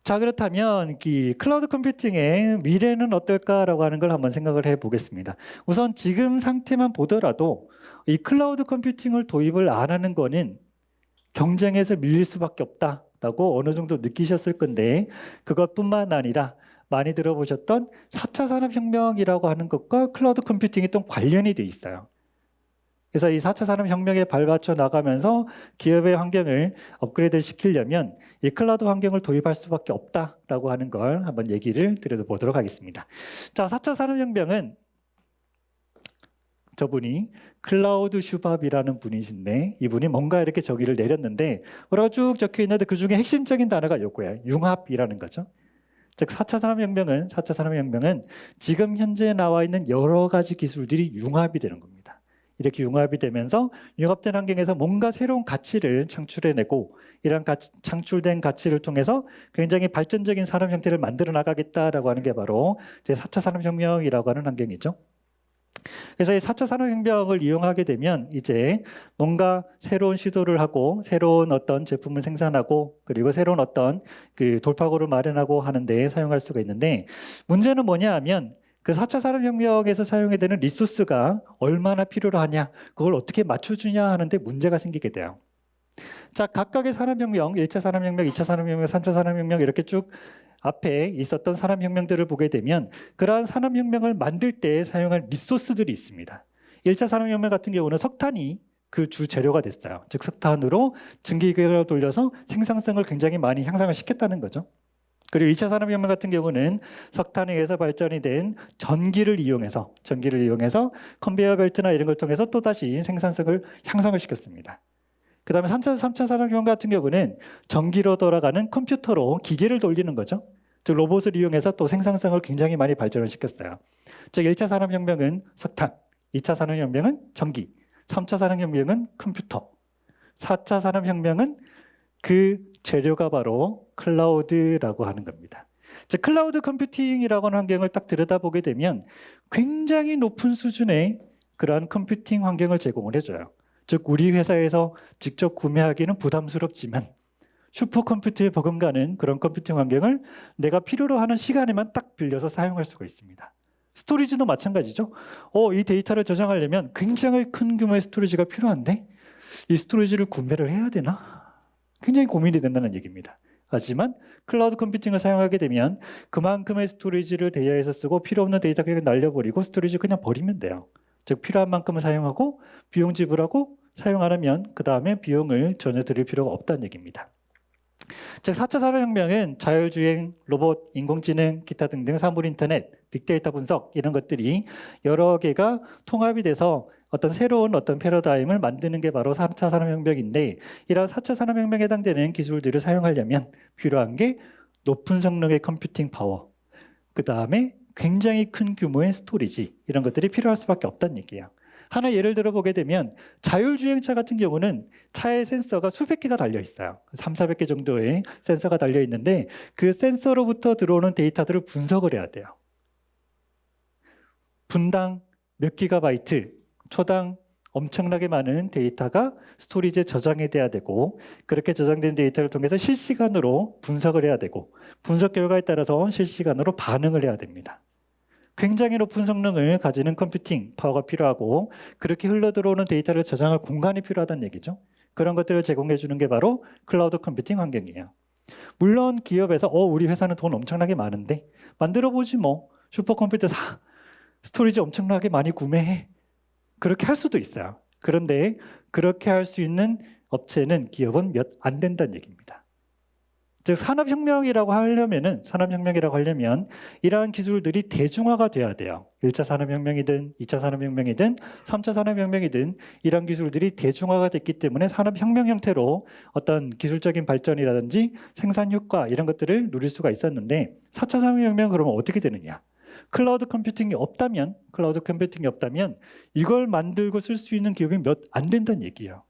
자, 그렇다면 이 클라우드 컴퓨팅의 미래는 어떨까라고 하는 걸 한번 생각을 해보겠습니다. 우선 지금 상태만 보더라도 이 클라우드 컴퓨팅을 도입을 안 하는 거는 경쟁에서 밀릴 수밖에 없다라고 어느 정도 느끼셨을 건데 그것뿐만 아니라 많이 들어보셨던 4차 산업혁명이라고 하는 것과 클라우드 컴퓨팅이 또 관련이 돼 있어요. 그래서 이 4차 산업혁명에 발맞춰 나가면서 기업의 환경을 업그레이드 시키려면 이 클라우드 환경을 도입할 수밖에 없다라고 하는 걸 한번 얘기를 드려보도록 하겠습니다. 자, 4차 산업혁명은 저분이 클라우드 슈밥이라는 분이신데 이분이 뭔가 이렇게 저기를 내렸는데 뭐라고 쭉 적혀 있는데 그 중에 핵심적인 단어가 요거예요. 융합이라는 거죠. 즉 4차 산업혁명은 지금 현재 나와 있는 여러 가지 기술들이 융합이 되는 겁니다. 이렇게 융합이 되면서 융합된 환경에서 뭔가 새로운 가치를 창출해내고 이런 창출된 가치를 통해서 굉장히 발전적인 산업 형태를 만들어 나가겠다라고 하는 게 바로 제 4차 산업혁명이라고 하는 환경이죠. 그래서 이 4차 산업혁명을 이용하게 되면 이제 뭔가 새로운 시도를 하고 새로운 어떤 제품을 생산하고 그리고 새로운 어떤 그 돌파구를 마련하고 하는 데 사용할 수가 있는데 문제는 뭐냐 하면 그 4차 산업혁명에서 사용해야 되는 리소스가 얼마나 필요로 하냐 그걸 어떻게 맞춰주냐 하는데 문제가 생기게 돼요. 자, 각각의 산업혁명, 1차 산업혁명, 2차 산업혁명, 3차 산업혁명 이렇게 쭉 앞에 있었던 산업혁명들을 보게 되면 그러한 산업혁명을 만들 때 사용할 리소스들이 있습니다. 1차 산업혁명 같은 경우는 석탄이 그 주 재료가 됐어요. 즉 석탄으로 증기기관을 돌려서 생산성을 굉장히 많이 향상을 시켰다는 거죠. 그리고 2차 산업혁명 같은 경우는 석탄에 의해서 발전이 된 전기를 이용해서 컨베이어 벨트나 이런 걸 통해서 또다시 생산성을 향상을 시켰습니다. 그 다음에 3차 산업혁명 같은 경우는 전기로 돌아가는 컴퓨터로 기계를 돌리는 거죠. 즉 로봇을 이용해서 또 생산성을 굉장히 많이 발전을 시켰어요. 즉 1차 산업혁명은 석탄, 2차 산업혁명은 전기, 3차 산업혁명은 컴퓨터, 4차 산업혁명은 그 재료가 바로 클라우드라고 하는 겁니다. 즉 클라우드 컴퓨팅이라고 하는 환경을 딱 들여다보게 되면 굉장히 높은 수준의 그러한 컴퓨팅 환경을 제공을 해줘요. 즉 우리 회사에서 직접 구매하기는 부담스럽지만 슈퍼컴퓨터에 버금가는 그런 컴퓨팅 환경을 내가 필요로 하는 시간에만 딱 빌려서 사용할 수가 있습니다. 스토리지도 마찬가지죠. 이 데이터를 저장하려면 굉장히 큰 규모의 스토리지가 필요한데 이 스토리지를 구매를 해야 되나? 굉장히 고민이 된다는 얘기입니다. 하지만 클라우드 컴퓨팅을 사용하게 되면 그만큼의 스토리지를 대여해서 쓰고 필요 없는 데이터 그냥 날려버리고 스토리지 그냥 버리면 돼요. 즉 필요한 만큼을 사용하고 비용 지불하고 사용 안 하면 그 다음에 비용을 전혀 드릴 필요가 없다는 얘기입니다. 즉 4차 산업혁명은 자율주행, 로봇, 인공지능, 기타 등등 사물 인터넷, 빅데이터 분석 이런 것들이 여러 개가 통합이 돼서 어떤 새로운 패러다임을 만드는 게 바로 4차 산업혁명인데 이런 4차 산업혁명에 해당되는 기술들을 사용하려면 필요한 게 높은 성능의 컴퓨팅 파워, 그 다음에 굉장히 큰 규모의 스토리지 이런 것들이 필요할 수밖에 없다는 얘기예요. 하나 예를 들어 보게 되면 자율주행차 같은 경우는 차에 센서가 수백 개가 달려 있어요. 300~400개 정도의 센서가 달려 있는데 그 센서로부터 들어오는 데이터들을 분석을 해야 돼요. 분당 몇 기가바이트, 초당 엄청나게 많은 데이터가 스토리지에 저장이 돼야 되고 그렇게 저장된 데이터를 통해서 실시간으로 분석을 해야 되고 분석 결과에 따라서 실시간으로 반응을 해야 됩니다. 굉장히 높은 성능을 가지는 컴퓨팅 파워가 필요하고 그렇게 흘러들어오는 데이터를 저장할 공간이 필요하다는 얘기죠. 그런 것들을 제공해 주는 게 바로 클라우드 컴퓨팅 환경이에요. 물론 기업에서 우리 회사는 돈 엄청나게 많은데 만들어 보지 뭐 슈퍼컴퓨터 사 스토리지 엄청나게 많이 구매해 그렇게 할 수도 있어요. 그런데 그렇게 할 수 있는 업체는 기업은 몇 안 된다는 얘기입니다. 즉 산업혁명이라고 하려면 이러한 기술들이 대중화가 돼야 돼요. 1차 산업혁명이든 2차 산업혁명이든 3차 산업혁명이든 이런 기술들이 대중화가 됐기 때문에 산업혁명 형태로 어떤 기술적인 발전이라든지 생산 효과 이런 것들을 누릴 수가 있었는데 4차 산업혁명은 그러면 어떻게 되느냐? 클라우드 컴퓨팅이 없다면 이걸 만들고 쓸 수 있는 기업이 몇 안 된다는 얘기예요.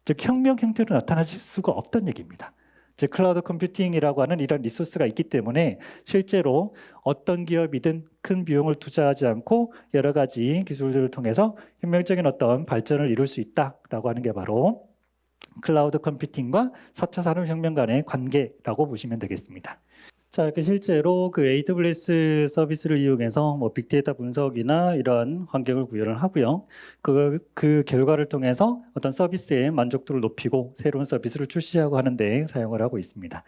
즉 혁명 형태로 나타날 수가 없다는 얘기입니다. 즉 클라우드 컴퓨팅이라고 하는 이런 리소스가 있기 때문에 실제로 어떤 기업이든 큰 비용을 투자하지 않고 여러 가지 기술들을 통해서 혁명적인 어떤 발전을 이룰 수 있다라고 하는 게 바로 클라우드 컴퓨팅과 4차 산업혁명 간의 관계라고 보시면 되겠습니다. 자, 이렇게 실제로 그 AWS 서비스를 이용해서 빅데이터 분석이나 이런 환경을 구현을 하고요. 그 결과를 통해서 어떤 서비스의 만족도를 높이고 새로운 서비스를 출시하고 하는 데 사용을 하고 있습니다.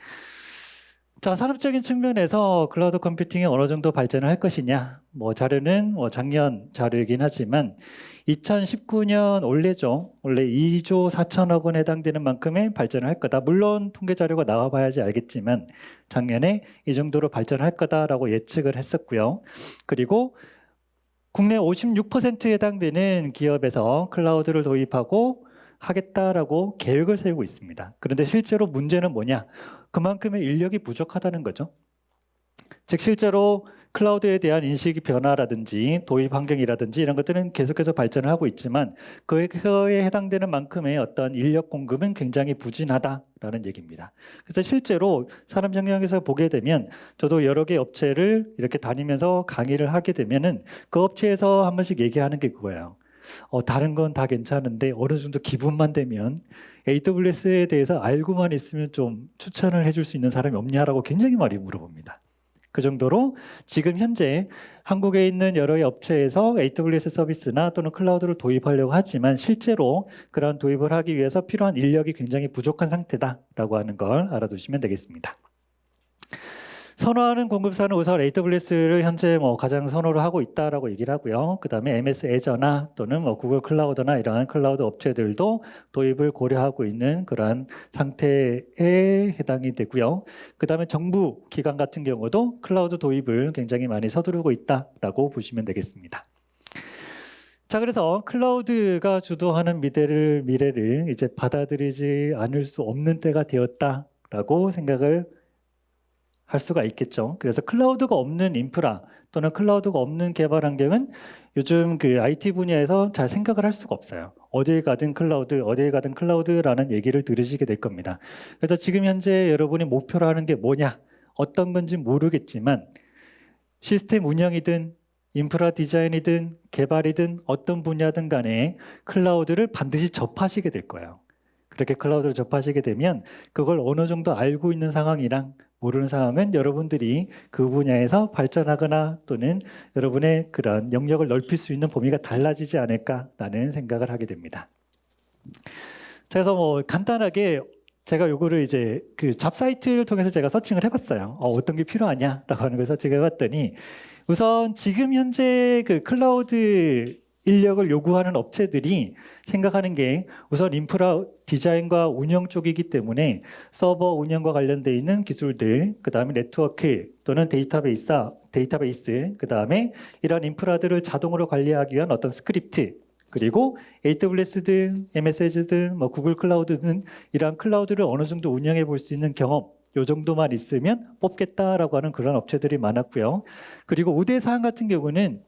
자, 산업적인 측면에서 클라우드 컴퓨팅이 어느 정도 발전을 할 것이냐. 자료는 작년 자료이긴 하지만 2019년 올해죠. 원래 2조 4천억 원에 해당되는 만큼의 발전을 할 거다. 물론 통계 자료가 나와봐야지 알겠지만 작년에 이 정도로 발전할 거다라고 예측을 했었고요. 그리고 국내 56%에 해당되는 기업에서 클라우드를 도입하고 하겠다라고 계획을 세우고 있습니다. 그런데 실제로 문제는 뭐냐? 그만큼의 인력이 부족하다는 거죠. 즉 실제로 클라우드에 대한 인식 변화라든지 도입 환경이라든지 이런 것들은 계속해서 발전을 하고 있지만 그거에 해당되는 만큼의 어떤 인력 공급은 굉장히 부진하다라는 얘기입니다. 그래서 실제로 산업혁명에서 보게 되면 저도 여러 개 업체를 이렇게 다니면서 강의를 하게 되면은 그 업체에서 한 번씩 얘기하는 게 그거예요. 다른 건 다 괜찮은데 어느 정도 기분만 되면 AWS에 대해서 알고만 있으면 좀 추천을 해줄 수 있는 사람이 없냐라고 굉장히 많이 물어봅니다. 그 정도로 지금 현재 한국에 있는 여러 업체에서 AWS 서비스나 또는 클라우드를 도입하려고 하지만 실제로 그런 도입을 하기 위해서 필요한 인력이 굉장히 부족한 상태다라고 하는 걸 알아두시면 되겠습니다. 선호하는 공급사는 우선 AWS를 현재 가장 선호를 하고 있다라고 얘기를 하고요. 그 다음에 MS 애저나 또는 구글 클라우드나 이러한 클라우드 업체들도 도입을 고려하고 있는 그러한 상태에 해당이 되고요. 그 다음에 정부 기관 같은 경우도 클라우드 도입을 굉장히 많이 서두르고 있다라고 보시면 되겠습니다. 자, 그래서 클라우드가 주도하는 미래를 이제 받아들이지 않을 수 없는 때가 되었다라고 생각을 할 수가 있겠죠. 그래서 클라우드가 없는 인프라 또는 클라우드가 없는 개발 환경은 요즘 그 IT 분야에서 잘 생각을 할 수가 없어요. 어딜 가든 클라우드라는 얘기를 들으시게 될 겁니다. 그래서 지금 현재 여러분이 목표로 하는 게 뭐냐, 어떤 건지 모르겠지만 시스템 운영이든 인프라 디자인이든 개발이든 어떤 분야든 간에 클라우드를 반드시 접하시게 될 거예요. 그렇게 클라우드를 접하시게 되면 그걸 어느 정도 알고 있는 상황이랑 모르는 상황은 여러분들이 그 분야에서 발전하거나 또는 여러분의 그런 영역을 넓힐 수 있는 범위가 달라지지 않을까라는 생각을 하게 됩니다. 그래서 뭐 간단하게 제가 요거를 이제 그 잡사이트를 통해서 제가 서칭을 해봤어요. 어떤 게 필요하냐라고 하는 걸 서칭을 해봤더니 우선 지금 현재 그 클라우드 인력을 요구하는 업체들이 생각하는 게 우선 인프라 디자인과 운영 쪽이기 때문에 서버 운영과 관련돼 있는 기술들, 그 다음에 네트워크 또는 데이터베이스, 그 다음에 이런 인프라들을 자동으로 관리하기 위한 어떤 스크립트, 그리고 AWS든 MSS든 뭐 구글 클라우드든 이러한 클라우드를 어느 정도 운영해 볼 수 있는 경험, 요 정도만 있으면 뽑겠다라고 하는 그런 업체들이 많았고요. 그리고 우대사항 같은 경우는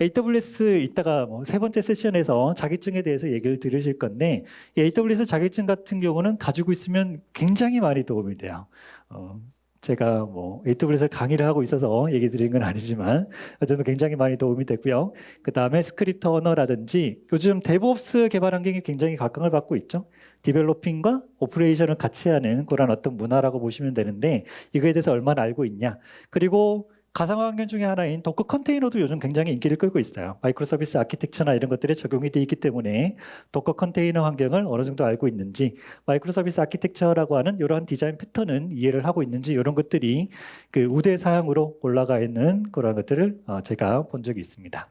AWS 이따가 뭐 세 번째 세션에서 자격증에 대해서 얘기를 들으실 건데 이 AWS 자격증 같은 경우는 가지고 있으면 굉장히 많이 도움이 돼요. 제가 뭐 AWS 강의를 하고 있어서 얘기 드린 건 아니지만 어쨌든 굉장히 많이 도움이 됐고요. 그 다음에 스크립트 언어라든지 요즘 데브옵스 개발 환경이 굉장히 각광을 받고 있죠. 디벨로핑과 오퍼레이션을 같이 하는 그런 어떤 문화라고 보시면 되는데 이거에 대해서 얼마나 알고 있냐. 그리고 가상 환경 중에 하나인 도커 컨테이너도 요즘 굉장히 인기를 끌고 있어요. 마이크로 서비스 아키텍처나 이런 것들에 적용이 되어 있기 때문에 도커 컨테이너 환경을 어느 정도 알고 있는지, 마이크로 서비스 아키텍처라고 하는 이러한 디자인 패턴은 이해를 하고 있는지 이런 것들이 그 우대 사항으로 올라가 있는 그런 것들을 제가 본 적이 있습니다.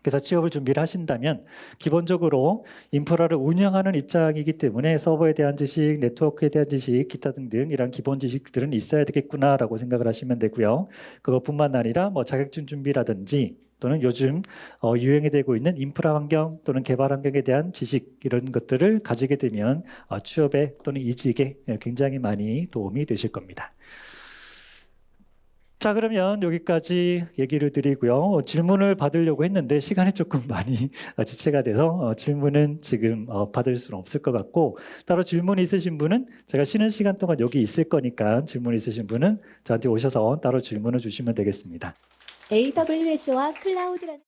그래서 취업을 준비를 하신다면 기본적으로 인프라를 운영하는 입장이기 때문에 서버에 대한 지식, 네트워크에 대한 지식, 기타 등등 이런 기본 지식들은 있어야 되겠구나라고 생각을 하시면 되고요. 그것뿐만 아니라 뭐 자격증 준비라든지 또는 요즘 유행이 되고 있는 인프라 환경 또는 개발 환경에 대한 지식 이런 것들을 가지게 되면 취업에 또는 이직에 굉장히 많이 도움이 되실 겁니다. 자, 그러면 여기까지 얘기를 드리고요. 질문을 받으려고 했는데 시간이 조금 많이 지체가 돼서 질문은 지금 받을 수는 없을 것 같고 따로 질문 있으신 분은 제가 쉬는 시간 동안 여기 있을 거니까 질문 있으신 분은 저한테 오셔서 따로 질문을 주시면 되겠습니다. AWS와 클라우드라는